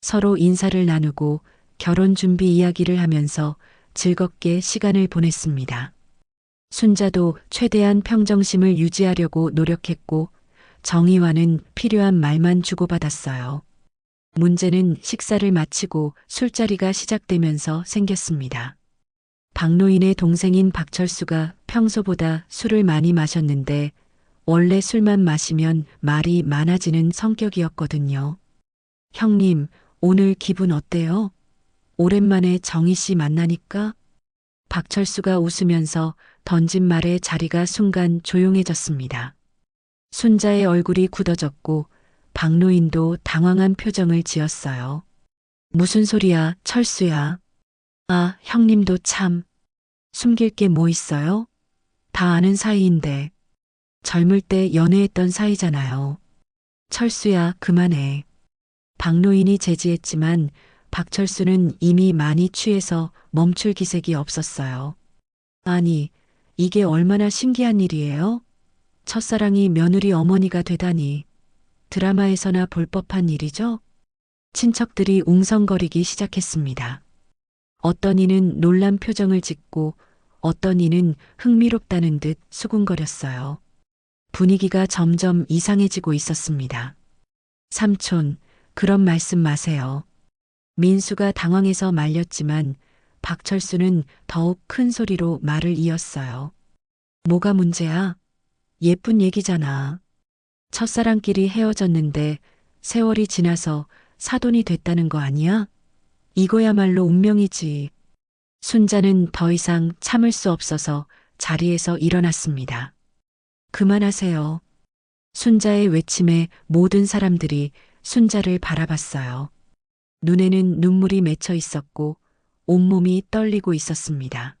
서로 인사를 나누고 결혼 준비 이야기를 하면서 즐겁게 시간을 보냈습니다. 순자도 최대한 평정심을 유지하려고 노력했고 정희와는 필요한 말만 주고받았어요. 문제는 식사를 마치고 술자리가 시작되면서 생겼습니다. 박노인의 동생인 박철수가 평소보다 술을 많이 마셨는데 원래 술만 마시면 말이 많아지는 성격이었거든요. 형님, 오늘 기분 어때요? 오랜만에 정희 씨 만나니까? 박철수가 웃으면서 던진 말에 자리가 순간 조용해졌습니다. 순자의 얼굴이 굳어졌고 박노인도 당황한 표정을 지었어요. 무슨 소리야, 철수야. 아, 형님도 참. 숨길 게 뭐 있어요? 다 아는 사이인데. 젊을 때 연애했던 사이잖아요. 철수야, 그만해. 박노인이 제지했지만 박철수는 이미 많이 취해서 멈출 기색이 없었어요. 아니, 이게 얼마나 신기한 일이에요? 첫사랑이 며느리 어머니가 되다니. 드라마에서나 볼 법한 일이죠? 친척들이 웅성거리기 시작했습니다. 어떤 이는 놀란 표정을 짓고 어떤 이는 흥미롭다는 듯 수군거렸어요. 분위기가 점점 이상해지고 있었습니다. 삼촌, 그런 말씀 마세요. 민수가 당황해서 말렸지만 박철수는 더욱 큰 소리로 말을 이었어요. 뭐가 문제야? 예쁜 얘기잖아. 첫사랑끼리 헤어졌는데 세월이 지나서 사돈이 됐다는 거 아니야? 이거야말로 운명이지. 순자는 더 이상 참을 수 없어서 자리에서 일어났습니다. 그만하세요. 순자의 외침에 모든 사람들이 순자를 바라봤어요. 눈에는 눈물이 맺혀 있었고 온몸이 떨리고 있었습니다.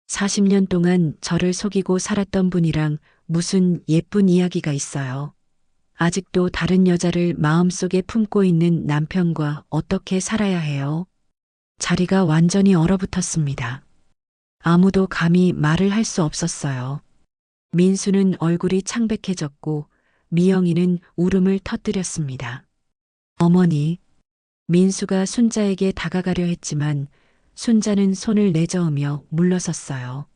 40년 동안 저를 속이고 살았던 분이랑 무슨 예쁜 이야기가 있어요. 아직도 다른 여자를 마음속에 품고 있는 남편과 어떻게 살아야 해요? 자리가 완전히 얼어붙었습니다. 아무도 감히 말을 할 수 없었어요. 민수는 얼굴이 창백해졌고 미영이는 울음을 터뜨렸습니다. 어머니, 민수가 순자에게 다가가려 했지만 순자는 손을 내저으며 물러섰어요.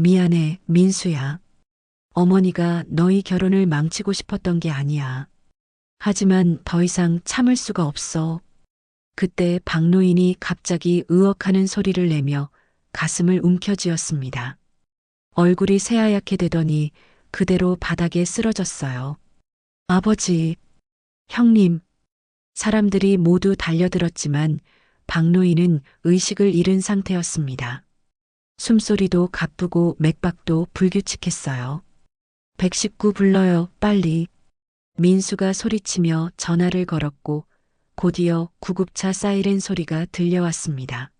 미안해, 민수야. 어머니가 너희 결혼을 망치고 싶었던 게 아니야. 하지만 더 이상 참을 수가 없어. 그때 박노인이 갑자기 으억하는 소리를 내며 가슴을 움켜쥐었습니다. 얼굴이 새하얗게 되더니 그대로 바닥에 쓰러졌어요. 아버지, 형님, 사람들이 모두 달려들었지만 박노인은 의식을 잃은 상태였습니다. 숨소리도 가쁘고 맥박도 불규칙했어요. 119 불러요, 빨리. 민수가 소리치며 전화를 걸었고 곧이어 구급차 사이렌 소리가 들려왔습니다.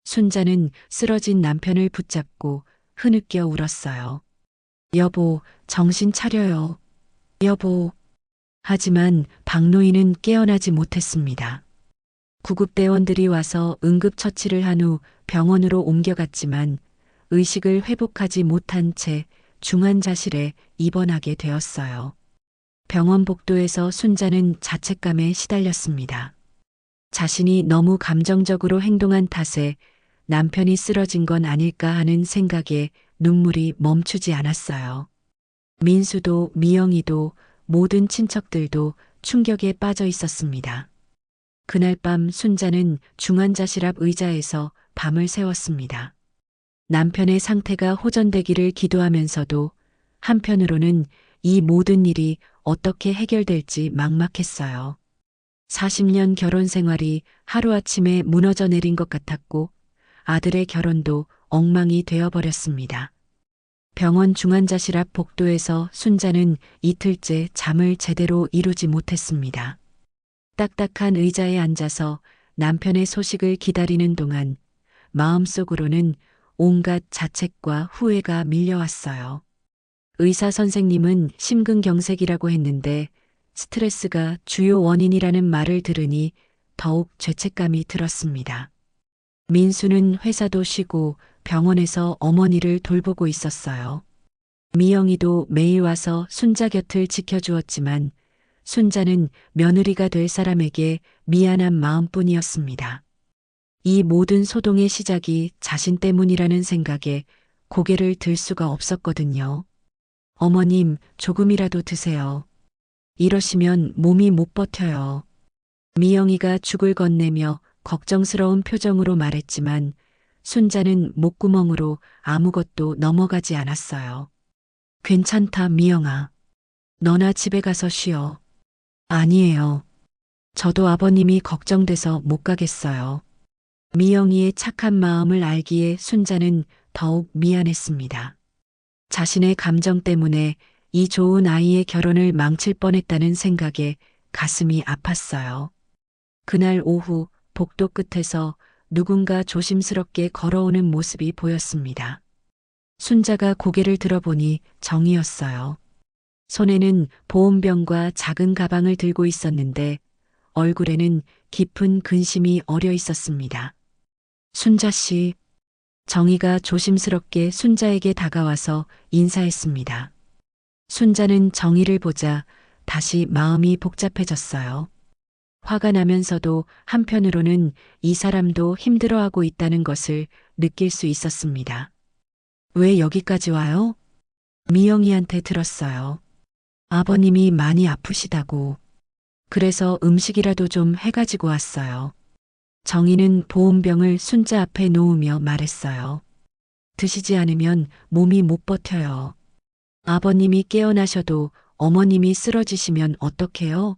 순자는 쓰러진 남편을 붙잡고 흐느껴 울었어요. 여보, 정신 차려요. 여보. 하지만 박노인은 깨어나지 못했습니다. 구급대원들이 와서 응급처치를 한 후 병원으로 옮겨갔지만 의식을 회복하지 못한 채 중환자실에 입원하게 되었어요. 병원 복도에서 순자는 자책감에 시달렸습니다. 자신이 너무 감정적으로 행동한 탓에 남편이 쓰러진 건 아닐까 하는 생각에 눈물이 멈추지 않았어요. 민수도 미영이도 모든 친척들도 충격에 빠져 있었습니다. 그날 밤 순자는 중환자실 앞 의자에서 밤을 새웠습니다. 남편의 상태가 호전되기를 기도하면서도 한편으로는 이 모든 일이 어떻게 해결될지 막막했어요. 40년 결혼 생활이 하루아침에 무너져 내린 것 같았고 아들의 결혼도 엉망이 되어버렸습니다. 병원 중환자실 앞 복도에서 순자는 이틀째 잠을 제대로 이루지 못했습니다. 딱딱한 의자에 앉아서 남편의 소식을 기다리는 동안 마음속으로는 온갖 자책과 후회가 밀려왔어요. 의사 선생님은 심근경색이라고 했는데 스트레스가 주요 원인이라는 말을 들으니 더욱 죄책감이 들었습니다. 민수는 회사도 쉬고 병원에서 어머니를 돌보고 있었어요. 미영이도 매일 와서 순자 곁을 지켜주었지만 순자는 며느리가 될 사람에게 미안한 마음뿐이었습니다. 이 모든 소동의 시작이 자신 때문이라는 생각에 고개를 들 수가 없었거든요. 어머님, 조금이라도 드세요. 이러시면 몸이 못 버텨요. 미영이가 죽을 건네며 걱정스러운 표정으로 말했지만 순자는 목구멍으로 아무것도 넘어가지 않았어요. 괜찮다, 미영아. 너나 집에 가서 쉬어. 아니에요. 저도 아버님이 걱정돼서 못 가겠어요. 미영이의 착한 마음을 알기에 순자는 더욱 미안했습니다. 자신의 감정 때문에 이 좋은 아이의 결혼을 망칠 뻔했다는 생각에 가슴이 아팠어요. 그날 오후 복도 끝에서 누군가 조심스럽게 걸어오는 모습이 보였습니다. 순자가 고개를 들어보니 정이었어요. 손에는 보온병과 작은 가방을 들고 있었는데 얼굴에는 깊은 근심이 어려 있었습니다. 순자 씨, 정희가 조심스럽게 순자에게 다가와서 인사했습니다. 순자는 정희를 보자 다시 마음이 복잡해졌어요. 화가 나면서도 한편으로는 이 사람도 힘들어하고 있다는 것을 느낄 수 있었습니다. 왜 여기까지 와요? 미영이한테 들었어요. 아버님이 많이 아프시다고. 그래서 음식이라도 좀 해가지고 왔어요. 정희는 보온병을 순자 앞에 놓으며 말했어요. 드시지 않으면 몸이 못 버텨요. 아버님이 깨어나셔도 어머님이 쓰러지시면 어떡해요?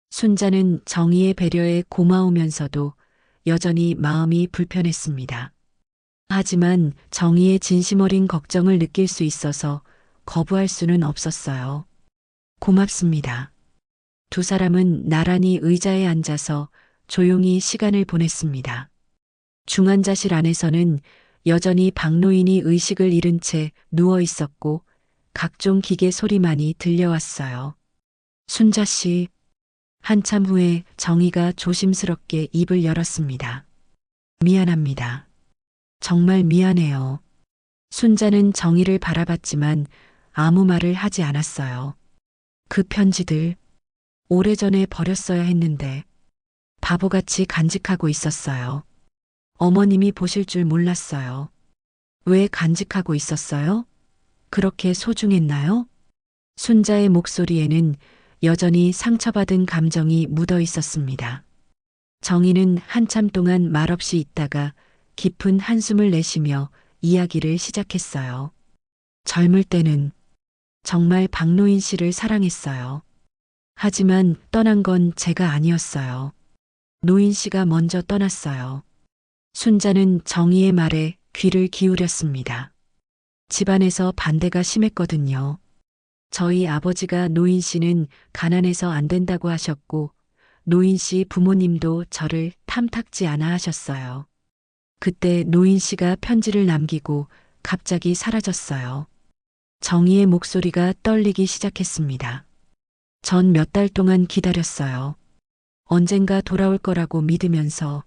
순자는 정희의 배려에 고마우면서도 여전히 마음이 불편했습니다. 하지만 정희의 진심 어린 걱정을 느낄 수 있어서 거부할 수는 없었어요. 고맙습니다. 두 사람은 나란히 의자에 앉아서 조용히 시간을 보냈습니다. 중환자실 안에서는 여전히 박노인이 의식을 잃은 채 누워 있었고 각종 기계 소리만이 들려왔어요. 순자 씨, 한참 후에 정희가 조심스럽게 입을 열었습니다. 미안합니다. 정말 미안해요. 순자는 정희를 바라봤지만 아무 말을 하지 않았어요. 그 편지들 오래전에 버렸어야 했는데 바보같이 간직하고 있었어요. 어머님이 보실 줄 몰랐어요. 왜 간직하고 있었어요? 그렇게 소중했나요? 순자의 목소리에는 여전히 상처받은 감정이 묻어 있었습니다. 정희는 한참 동안 말없이 있다가 깊은 한숨을 내쉬며 이야기를 시작했어요. 젊을 때는 정말 박노인 씨를 사랑했어요. 하지만 떠난 건 제가 아니었어요. 노인 씨가 먼저 떠났어요. 순자는 정희의 말에 귀를 기울였습니다. 집안에서 반대가 심했거든요. 저희 아버지가 노인 씨는 가난해서 안 된다고 하셨고 노인 씨 부모님도 저를 탐탁지 않아 하셨어요. 그때 노인 씨가 편지를 남기고 갑자기 사라졌어요. 정희의 목소리가 떨리기 시작했습니다. 전 몇 달 동안 기다렸어요. 언젠가 돌아올 거라고 믿으면서.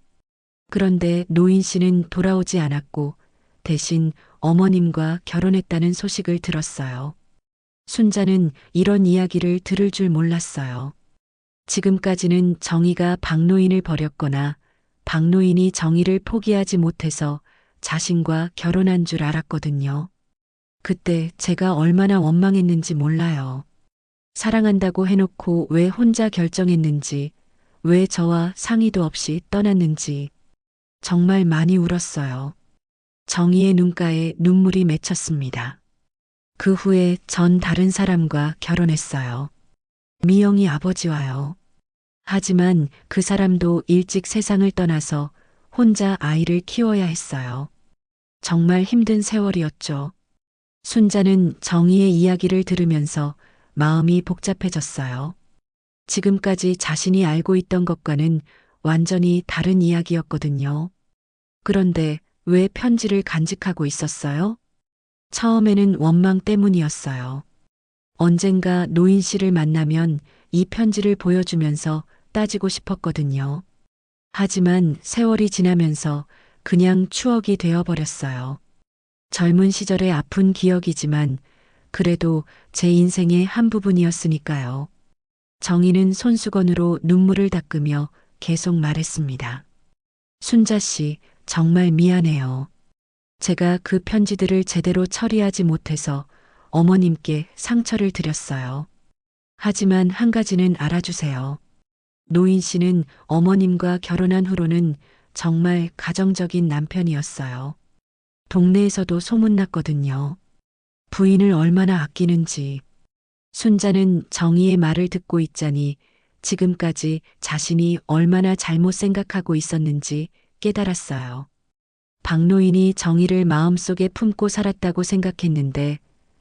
그런데 노인 씨는 돌아오지 않았고 대신 어머님과 결혼했다는 소식을 들었어요. 순자는 이런 이야기를 들을 줄 몰랐어요. 지금까지는 정희가 박노인을 버렸거나 박노인이 정희를 포기하지 못해서 자신과 결혼한 줄 알았거든요. 그때 제가 얼마나 원망했는지 몰라요. 사랑한다고 해놓고 왜 혼자 결정했는지, 왜 저와 상의도 없이 떠났는지 정말 많이 울었어요. 정희의 눈가에 눈물이 맺혔습니다. 그 후에 전 다른 사람과 결혼했어요. 미영이 아버지와요. 하지만 그 사람도 일찍 세상을 떠나서 혼자 아이를 키워야 했어요. 정말 힘든 세월이었죠. 순자는 정희의 이야기를 들으면서 마음이 복잡해졌어요. 지금까지 자신이 알고 있던 것과는 완전히 다른 이야기였거든요. 그런데 왜 편지를 간직하고 있었어요? 처음에는 원망 때문이었어요. 언젠가 노인 씨를 만나면 이 편지를 보여주면서 따지고 싶었거든요. 하지만 세월이 지나면서 그냥 추억이 되어버렸어요. 젊은 시절의 아픈 기억이지만 그래도 제 인생의 한 부분이었으니까요. 정희는 손수건으로 눈물을 닦으며 계속 말했습니다. 순자 씨, 정말 미안해요. 제가 그 편지들을 제대로 처리하지 못해서 어머님께 상처를 드렸어요. 하지만 한 가지는 알아주세요. 노인 씨는 어머님과 결혼한 후로는 정말 가정적인 남편이었어요. 동네에서도 소문났거든요. 부인을 얼마나 아끼는지. 순자는 정희의 말을 듣고 있자니 지금까지 자신이 얼마나 잘못 생각하고 있었는지 깨달았어요. 박노인이 정희를 마음속에 품고 살았다고 생각했는데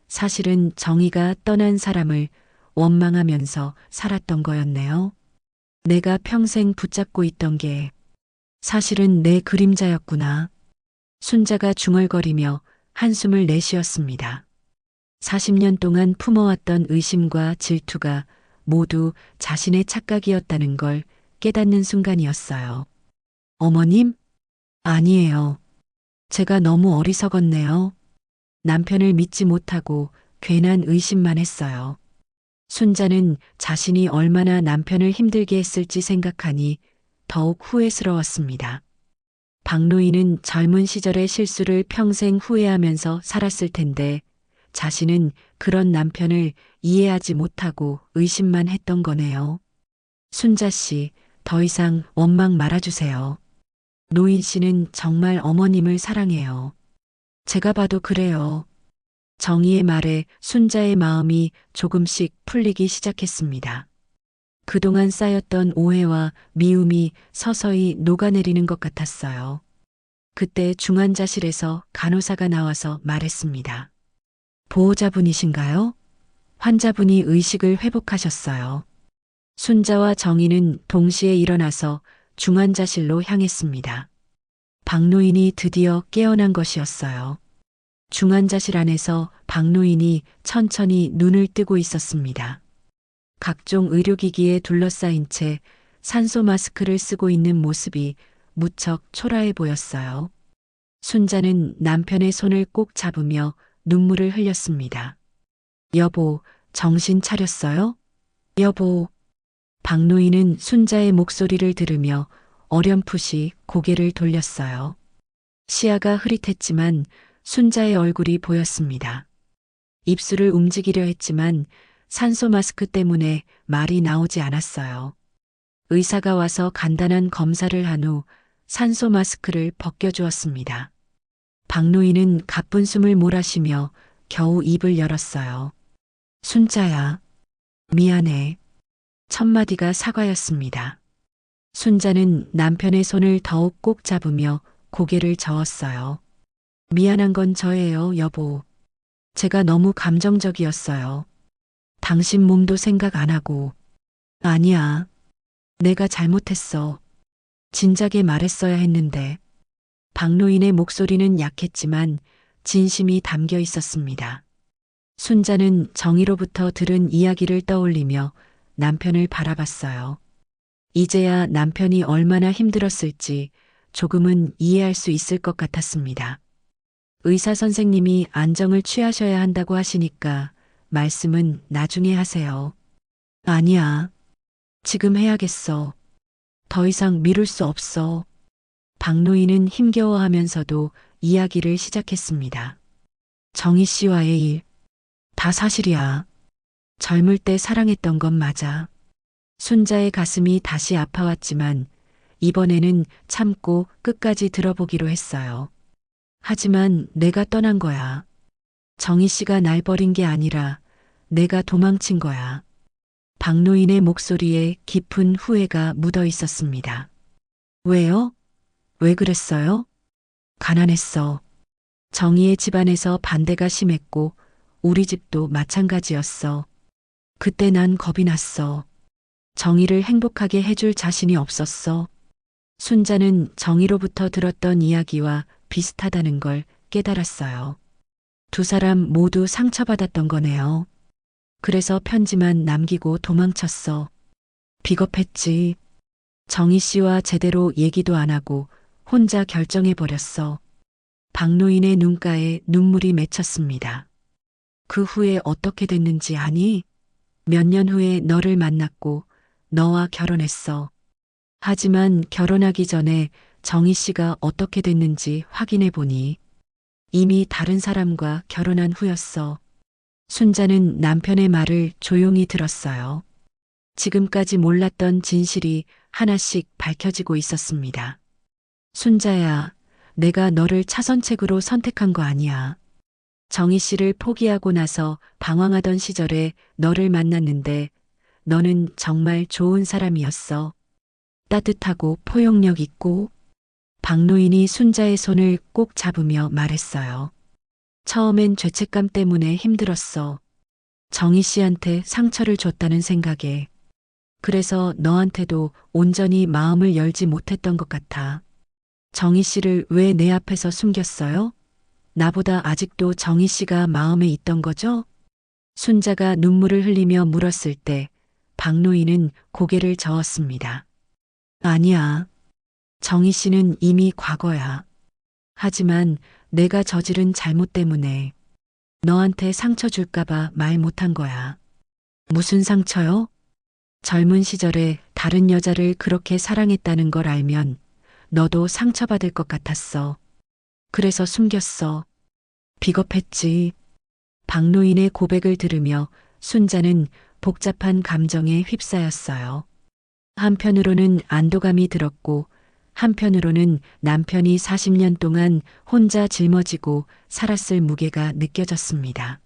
사실은 정희가 떠난 사람을 원망하면서 살았던 거였네요. 내가 평생 붙잡고 있던 게 사실은 내 그림자였구나. 순자가 중얼거리며 한숨을 내쉬었습니다. 40년 동안 품어왔던 의심과 질투가 모두 자신의 착각이었다는 걸 깨닫는 순간이었어요. 어머님? 아니에요. 제가 너무 어리석었네요. 남편을 믿지 못하고 괜한 의심만 했어요. 순자는 자신이 얼마나 남편을 힘들게 했을지 생각하니 더욱 후회스러웠습니다. 박노인은 젊은 시절의 실수를 평생 후회하면서 살았을 텐데 자신은 그런 남편을 이해하지 못하고 의심만 했던 거네요. 순자 씨, 더 이상 원망 말아주세요. 노인 씨는 정말 어머님을 사랑해요. 제가 봐도 그래요. 정희의 말에 순자의 마음이 조금씩 풀리기 시작했습니다. 그동안 쌓였던 오해와 미움이 서서히 녹아내리는 것 같았어요. 그때 중환자실에서 간호사가 나와서 말했습니다. 보호자분이신가요? 환자분이 의식을 회복하셨어요. 순자와 정희는 동시에 일어나서 중환자실로 향했습니다. 박노인이 드디어 깨어난 것이었어요. 중환자실 안에서 박노인이 천천히 눈을 뜨고 있었습니다. 각종 의료기기에 둘러싸인 채 산소 마스크를 쓰고 있는 모습이 무척 초라해 보였어요. 순자는 남편의 손을 꼭 잡으며 눈물을 흘렸습니다. 여보, 정신 차렸어요? 여보. 박노인은 순자의 목소리를 들으며 어렴풋이 고개를 돌렸어요. 시야가 흐릿했지만 순자의 얼굴이 보였습니다. 입술을 움직이려 했지만 산소 마스크 때문에 말이 나오지 않았어요. 의사가 와서 간단한 검사를 한 후 산소 마스크를 벗겨주었습니다. 박노인은 가쁜 숨을 몰아쉬며 겨우 입을 열었어요. 순자야, 미안해. 첫마디가 사과였습니다. 순자는 남편의 손을 더욱 꼭 잡으며 고개를 저었어요. 미안한 건 저예요, 여보. 제가 너무 감정적이었어요. 당신 몸도 생각 안 하고. 아니야. 내가 잘못했어. 진작에 말했어야 했는데. 박노인의 목소리는 약했지만 진심이 담겨 있었습니다. 순자는 정희로부터 들은 이야기를 떠올리며 남편을 바라봤어요. 이제야 남편이 얼마나 힘들었을지 조금은 이해할 수 있을 것 같았습니다. 의사 선생님이 안정을 취하셔야 한다고 하시니까 말씀은 나중에 하세요. 아니야. 지금 해야겠어. 더 이상 미룰 수 없어. 박노인은 힘겨워하면서도 이야기를 시작했습니다. 정희 씨와의 일, 다 사실이야. 젊을 때 사랑했던 건 맞아. 순자의 가슴이 다시 아파왔지만 이번에는 참고 끝까지 들어보기로 했어요. 하지만 내가 떠난 거야. 정희 씨가 날 버린 게 아니라 내가 도망친 거야. 박노인의 목소리에 깊은 후회가 묻어 있었습니다. 왜요? 왜 그랬어요? 가난했어. 정희의 집안에서 반대가 심했고 우리 집도 마찬가지였어. 그때 난 겁이 났어. 정희를 행복하게 해줄 자신이 없었어. 순자는 정희로부터 들었던 이야기와 비슷하다는 걸 깨달았어요. 두 사람 모두 상처받았던 거네요. 그래서 편지만 남기고 도망쳤어. 비겁했지. 정희 씨와 제대로 얘기도 안 하고 혼자 결정해버렸어. 박노인의 눈가에 눈물이 맺혔습니다. 그 후에 어떻게 됐는지 아니? 몇 년 후에 너를 만났고 너와 결혼했어. 하지만 결혼하기 전에 정희 씨가 어떻게 됐는지 확인해 보니 이미 다른 사람과 결혼한 후였어. 순자는 남편의 말을 조용히 들었어요. 지금까지 몰랐던 진실이 하나씩 밝혀지고 있었습니다. 순자야, 내가 너를 차선책으로 선택한 거 아니야. 정희 씨를 포기하고 나서 방황하던 시절에 너를 만났는데 너는 정말 좋은 사람이었어. 따뜻하고 포용력 있고. 박노인이 순자의 손을 꼭 잡으며 말했어요. 처음엔 죄책감 때문에 힘들었어. 정희 씨한테 상처를 줬다는 생각에. 그래서 너한테도 온전히 마음을 열지 못했던 것 같아. 정희 씨를 왜 내 앞에서 숨겼어요? 나보다 아직도 정희 씨가 마음에 있던 거죠? 순자가 눈물을 흘리며 물었을 때 박노인은 고개를 저었습니다. 아니야. 정희 씨는 이미 과거야. 하지만 내가 저지른 잘못 때문에 너한테 상처 줄까봐 말 못한 거야. 무슨 상처요? 젊은 시절에 다른 여자를 그렇게 사랑했다는 걸 알면 너도 상처받을 것 같았어. 그래서 숨겼어. 비겁했지. 박노인의 고백을 들으며 순자는 복잡한 감정에 휩싸였어요. 한편으로는 안도감이 들었고 한편으로는 남편이 40년 동안 혼자 짊어지고 살았을 무게가 느껴졌습니다.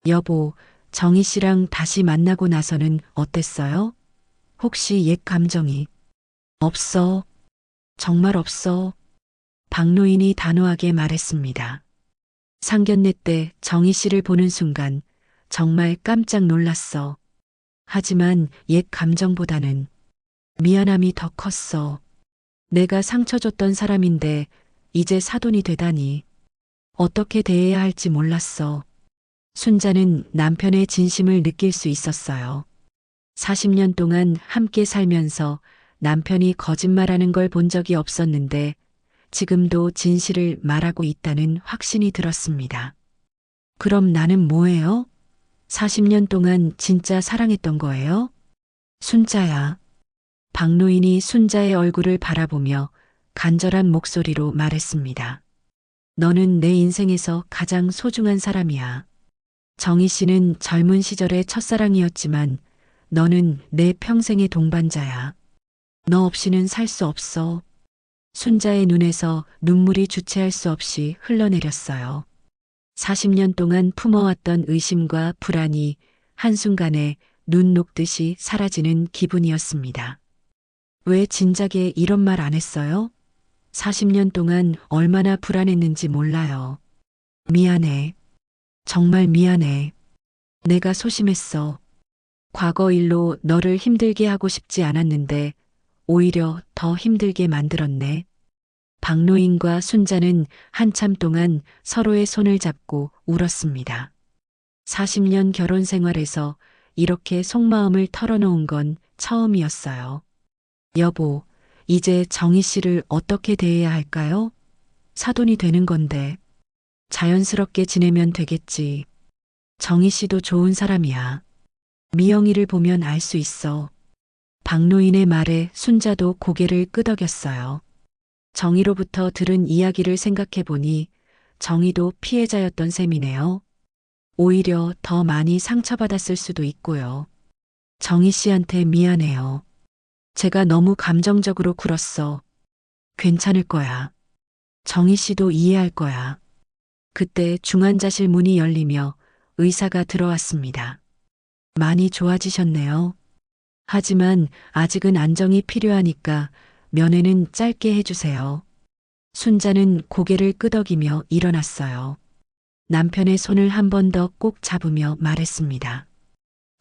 여보, 정희 씨랑 다시 만나고 나서는 어땠어요? 혹시 옛 감정이? 없어. 정말 없어. 박노인이 단호하게 말했습니다. 상견례 때 정희 씨를 보는 순간 정말 깜짝 놀랐어. 하지만 옛 감정보다는 미안함이 더 컸어. 내가 상처 줬던 사람인데 이제 사돈이 되다니. 어떻게 대해야 할지 몰랐어. 순자는 남편의 진심을 느낄 수 있었어요. 40년 동안 함께 살면서 남편이 거짓말하는 걸 본 적이 없었는데 지금도 진실을 말하고 있다는 확신이 들었습니다. 그럼 나는 뭐예요? 40년 동안 진짜 사랑했던 거예요? 순자야. 박노인이 순자의 얼굴을 바라보며 간절한 목소리로 말했습니다. 너는 내 인생에서 가장 소중한 사람이야. 정희 씨는 젊은 시절의 첫사랑이었지만 너는 내 평생의 동반자야. 너 없이는 살 수 없어. 순자의 눈에서 눈물이 주체할 수 없이 흘러내렸어요. 40년 동안 품어왔던 의심과 불안이 한순간에 눈 녹듯이 사라지는 기분이었습니다. 왜 진작에 이런 말 안 했어요? 40년 동안 얼마나 불안했는지 몰라요. 미안해. 정말 미안해. 내가 소심했어. 과거 일로 너를 힘들게 하고 싶지 않았는데 오히려 더 힘들게 만들었네. 박노인과 순자는 한참 동안 서로의 손을 잡고 울었습니다. 40년 결혼 생활에서 이렇게 속마음을 털어놓은 건 처음이었어요. 여보, 이제 정희 씨를 어떻게 대해야 할까요? 사돈이 되는 건데. 자연스럽게 지내면 되겠지. 정희 씨도 좋은 사람이야. 미영이를 보면 알 수 있어. 박노인의 말에 순자도 고개를 끄덕였어요. 정희로부터 들은 이야기를 생각해 보니 정희도 피해자였던 셈이네요. 오히려 더 많이 상처받았을 수도 있고요. 정희 씨한테 미안해요. 제가 너무 감정적으로 굴었어. 괜찮을 거야. 정희 씨도 이해할 거야. 그때 중환자실 문이 열리며 의사가 들어왔습니다. 많이 좋아지셨네요. 하지만 아직은 안정이 필요하니까 면회는 짧게 해주세요. 순자는 고개를 끄덕이며 일어났어요. 남편의 손을 한 번 더 꼭 잡으며 말했습니다.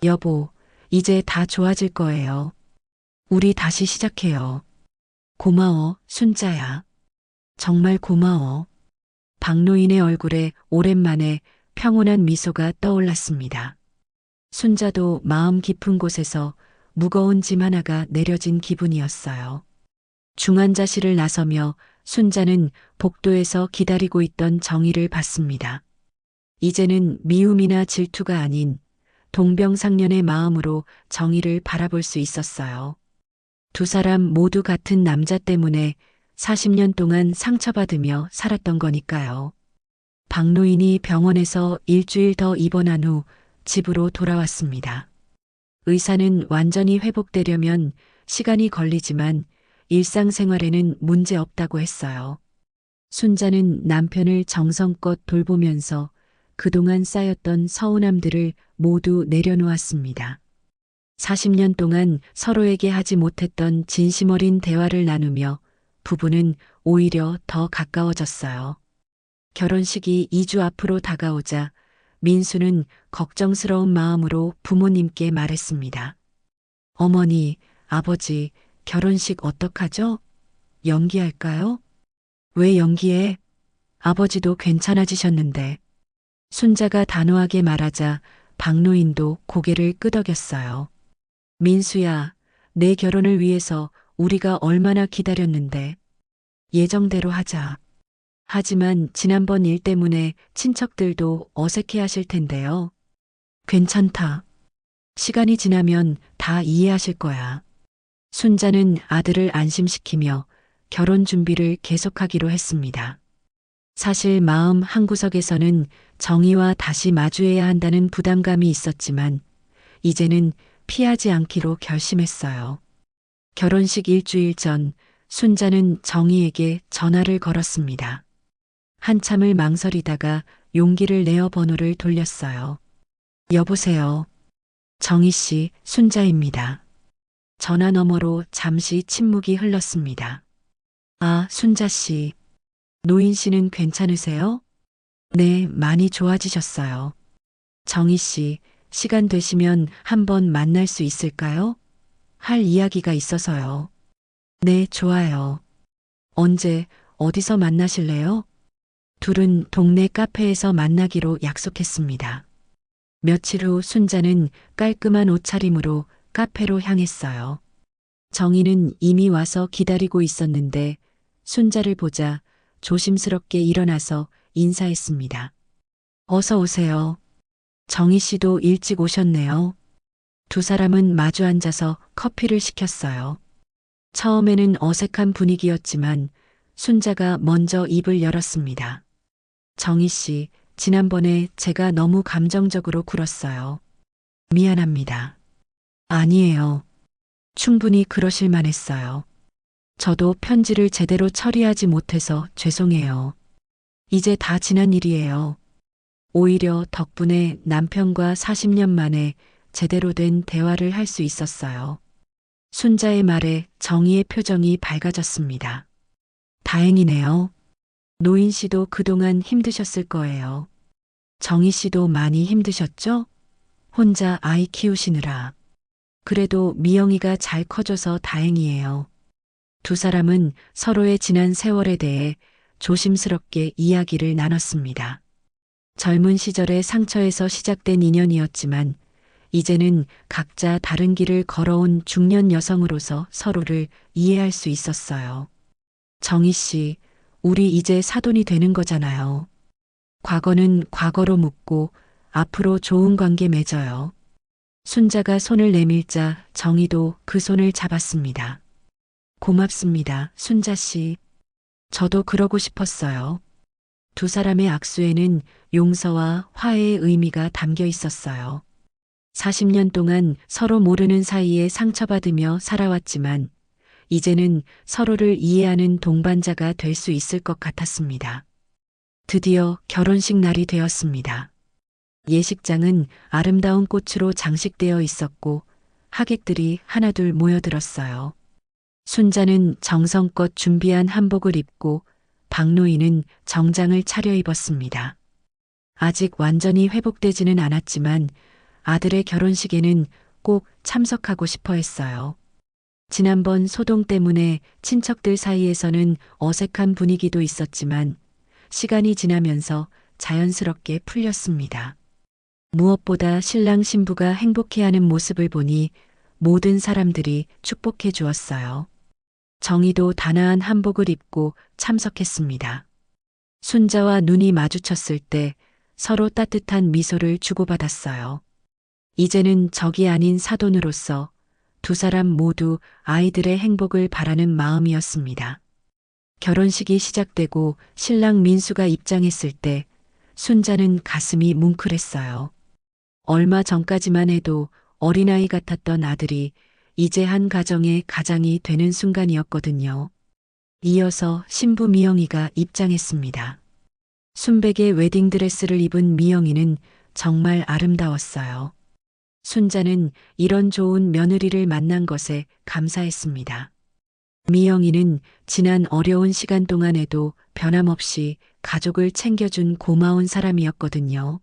여보, 이제 다 좋아질 거예요. 우리 다시 시작해요. 고마워, 순자야. 정말 고마워. 박노인의 얼굴에 오랜만에 평온한 미소가 떠올랐습니다. 순자도 마음 깊은 곳에서 무거운 짐 하나가 내려진 기분이었어요. 중환자실을 나서며 순자는 복도에서 기다리고 있던 정희를 봤습니다. 이제는 미움이나 질투가 아닌 동병상련의 마음으로 정희를 바라볼 수 있었어요. 두 사람 모두 같은 남자 때문에 40년 동안 상처받으며 살았던 거니까요. 박노인이 병원에서 일주일 더 입원한 후 집으로 돌아왔습니다. 의사는 완전히 회복되려면 시간이 걸리지만 일상생활에는 문제 없다고 했어요. 순자는 남편을 정성껏 돌보면서 그동안 쌓였던 서운함들을 모두 내려놓았습니다. 40년 동안 서로에게 하지 못했던 진심 어린 대화를 나누며 부부는 오히려 더 가까워졌어요. 결혼식이 2주 앞으로 다가오자 민수는 걱정스러운 마음으로 부모님께 말했습니다. 어머니, 아버지, 결혼식 어떡하죠? 연기할까요? 왜 연기해? 아버지도 괜찮아지셨는데. 순자가 단호하게 말하자 박노인도 고개를 끄덕였어요. 민수야, 내 결혼을 위해서 우리가 얼마나 기다렸는데. 예정대로 하자. 하지만 지난번 일 때문에 친척들도 어색해 하실 텐데요. 괜찮다. 시간이 지나면 다 이해하실 거야. 순자는 아들을 안심시키며 결혼 준비를 계속하기로 했습니다. 사실 마음 한구석에서는 정희와 다시 마주해야 한다는 부담감이 있었지만 이제는 피하지 않기로 결심했어요. 결혼식 일주일 전 순자는 정희에게 전화를 걸었습니다. 한참을 망설이다가 용기를 내어 번호를 돌렸어요. 여보세요. 정희 씨, 순자입니다. 전화 너머로 잠시 침묵이 흘렀습니다. 아, 순자 씨. 노인 씨는 괜찮으세요? 네, 많이 좋아지셨어요. 정희 씨, 시간 되시면 한번 만날 수 있을까요? 할 이야기가 있어서요. 네, 좋아요. 언제, 어디서 만나실래요? 둘은 동네 카페에서 만나기로 약속했습니다. 며칠 후 순자는 깔끔한 옷차림으로 카페로 향했어요. 정희는 이미 와서 기다리고 있었는데 순자를 보자 조심스럽게 일어나서 인사했습니다. 어서 오세요. 정희 씨도 일찍 오셨네요. 두 사람은 마주 앉아서 커피를 시켰어요. 처음에는 어색한 분위기였지만 순자가 먼저 입을 열었습니다. 정희 씨, 지난번에 제가 너무 감정적으로 굴었어요. 미안합니다. 아니에요. 충분히 그러실 만했어요. 저도 편지를 제대로 처리하지 못해서 죄송해요. 이제 다 지난 일이에요. 오히려 덕분에 남편과 40년 만에 제대로 된 대화를 할 수 있었어요. 순자의 말에 정희의 표정이 밝아졌습니다. 다행이네요. 노인 씨도 그동안 힘드셨을 거예요. 정희 씨도 많이 힘드셨죠? 혼자 아이 키우시느라. 그래도 미영이가 잘 커져서 다행이에요. 두 사람은 서로의 지난 세월에 대해 조심스럽게 이야기를 나눴습니다. 젊은 시절의 상처에서 시작된 인연이었지만 이제는 각자 다른 길을 걸어온 중년 여성으로서 서로를 이해할 수 있었어요. 정희 씨, 우리 이제 사돈이 되는 거잖아요. 과거는 과거로 묻고 앞으로 좋은 관계 맺어요. 순자가 손을 내밀자 정희도 그 손을 잡았습니다. 고맙습니다, 순자 씨. 저도 그러고 싶었어요. 두 사람의 악수에는 용서와 화해의 의미가 담겨 있었어요. 40년 동안 서로 모르는 사이에 상처받으며 살아왔지만 이제는 서로를 이해하는 동반자가 될 수 있을 것 같았습니다. 드디어 결혼식 날이 되었습니다. 예식장은 아름다운 꽃으로 장식되어 있었고 하객들이 하나둘 모여들었어요. 순자는 정성껏 준비한 한복을 입고 박노인은 정장을 차려입었습니다. 아직 완전히 회복되지는 않았지만 아들의 결혼식에는 꼭 참석하고 싶어 했어요. 지난번 소동 때문에 친척들 사이에서는 어색한 분위기도 있었지만 시간이 지나면서 자연스럽게 풀렸습니다. 무엇보다 신랑 신부가 행복해하는 모습을 보니 모든 사람들이 축복해 주었어요. 정희도 단아한 한복을 입고 참석했습니다. 순자와 눈이 마주쳤을 때 서로 따뜻한 미소를 주고받았어요. 이제는 적이 아닌 사돈으로서 두 사람 모두 아이들의 행복을 바라는 마음이었습니다. 결혼식이 시작되고 신랑 민수가 입장했을 때 순자는 가슴이 뭉클했어요. 얼마 전까지만 해도 어린아이 같았던 아들이 이제 한 가정의 가장이 되는 순간이었거든요. 이어서 신부 미영이가 입장했습니다. 순백의 웨딩드레스를 입은 미영이는 정말 아름다웠어요. 순자는 이런 좋은 며느리를 만난 것에 감사했습니다. 미영이는 지난 어려운 시간 동안에도 변함없이 가족을 챙겨준 고마운 사람이었거든요.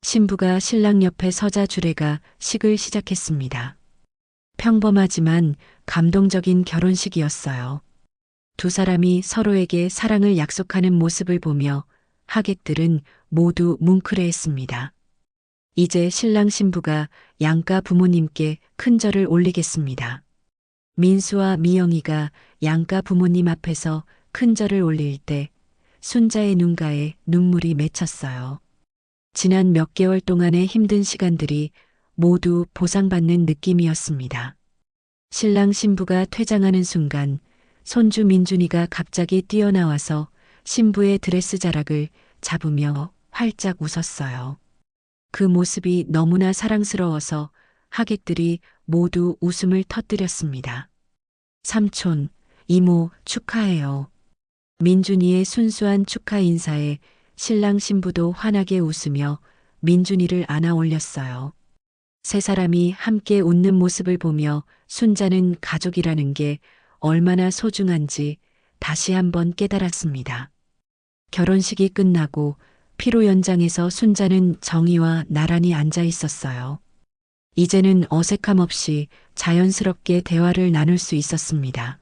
신부가 신랑 옆에 서자 주례가 식을 시작했습니다. 평범하지만 감동적인 결혼식이었어요. 두 사람이 서로에게 사랑을 약속하는 모습을 보며 하객들은 모두 뭉클해했습니다. 이제 신랑 신부가 양가 부모님께 큰절을 올리겠습니다. 민수와 미영이가 양가 부모님 앞에서 큰절을 올릴 때 순자의 눈가에 눈물이 맺혔어요. 지난 몇 개월 동안의 힘든 시간들이 모두 보상받는 느낌이었습니다. 신랑 신부가 퇴장하는 순간 손주 민준이가 갑자기 뛰어나와서 신부의 드레스 자락을 잡으며 활짝 웃었어요. 그 모습이 너무나 사랑스러워서 하객들이 모두 웃음을 터뜨렸습니다. 삼촌, 이모 축하해요. 민준이의 순수한 축하 인사에 신랑 신부도 환하게 웃으며 민준이를 안아 올렸어요. 세 사람이 함께 웃는 모습을 보며 순자는 가족이라는 게 얼마나 소중한지 다시 한번 깨달았습니다. 결혼식이 끝나고 피로 연장에서 순자는 정희와 나란히 앉아 있었어요. 이제는 어색함 없이 자연스럽게 대화를 나눌 수 있었습니다.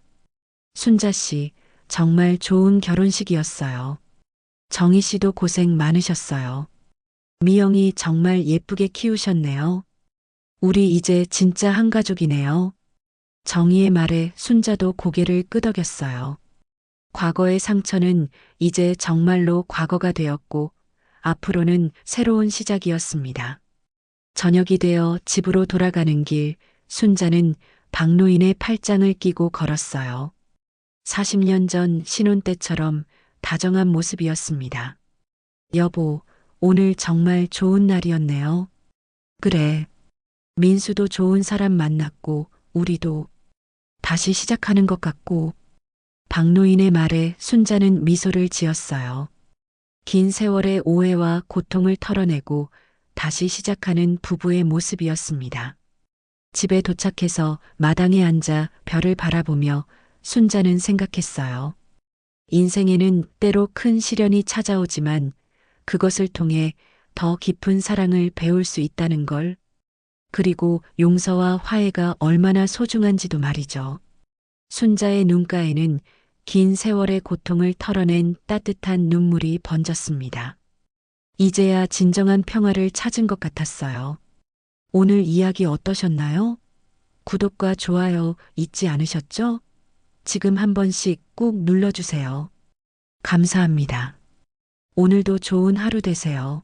순자 씨, 정말 좋은 결혼식이었어요. 정희 씨도 고생 많으셨어요. 미영이 정말 예쁘게 키우셨네요. 우리 이제 진짜 한 가족이네요. 정희의 말에 순자도 고개를 끄덕였어요. 과거의 상처는 이제 정말로 과거가 되었고 앞으로는 새로운 시작이었습니다. 저녁이 되어 집으로 돌아가는 길, 순자는 박노인의 팔짱을 끼고 걸었어요. 40년 전 신혼 때처럼 다정한 모습이었습니다. 여보, 오늘 정말 좋은 날이었네요. 그래. 민수도 좋은 사람 만났고, 우리도 다시 시작하는 것 같고, 박노인의 말에 순자는 미소를 지었어요. 긴 세월의 오해와 고통을 털어내고 다시 시작하는 부부의 모습이었습니다. 집에 도착해서 마당에 앉아 별을 바라보며 순자는 생각했어요. 인생에는 때로 큰 시련이 찾아오지만 그것을 통해 더 깊은 사랑을 배울 수 있다는 걸, 그리고 용서와 화해가 얼마나 소중한지도 말이죠. 순자의 눈가에는 긴 세월의 고통을 털어낸 따뜻한 눈물이 번졌습니다. 이제야 진정한 평화를 찾은 것 같았어요. 오늘 이야기 어떠셨나요? 구독과 좋아요 잊지 않으셨죠? 지금 한 번씩 꾹 눌러주세요. 감사합니다. 오늘도 좋은 하루 되세요.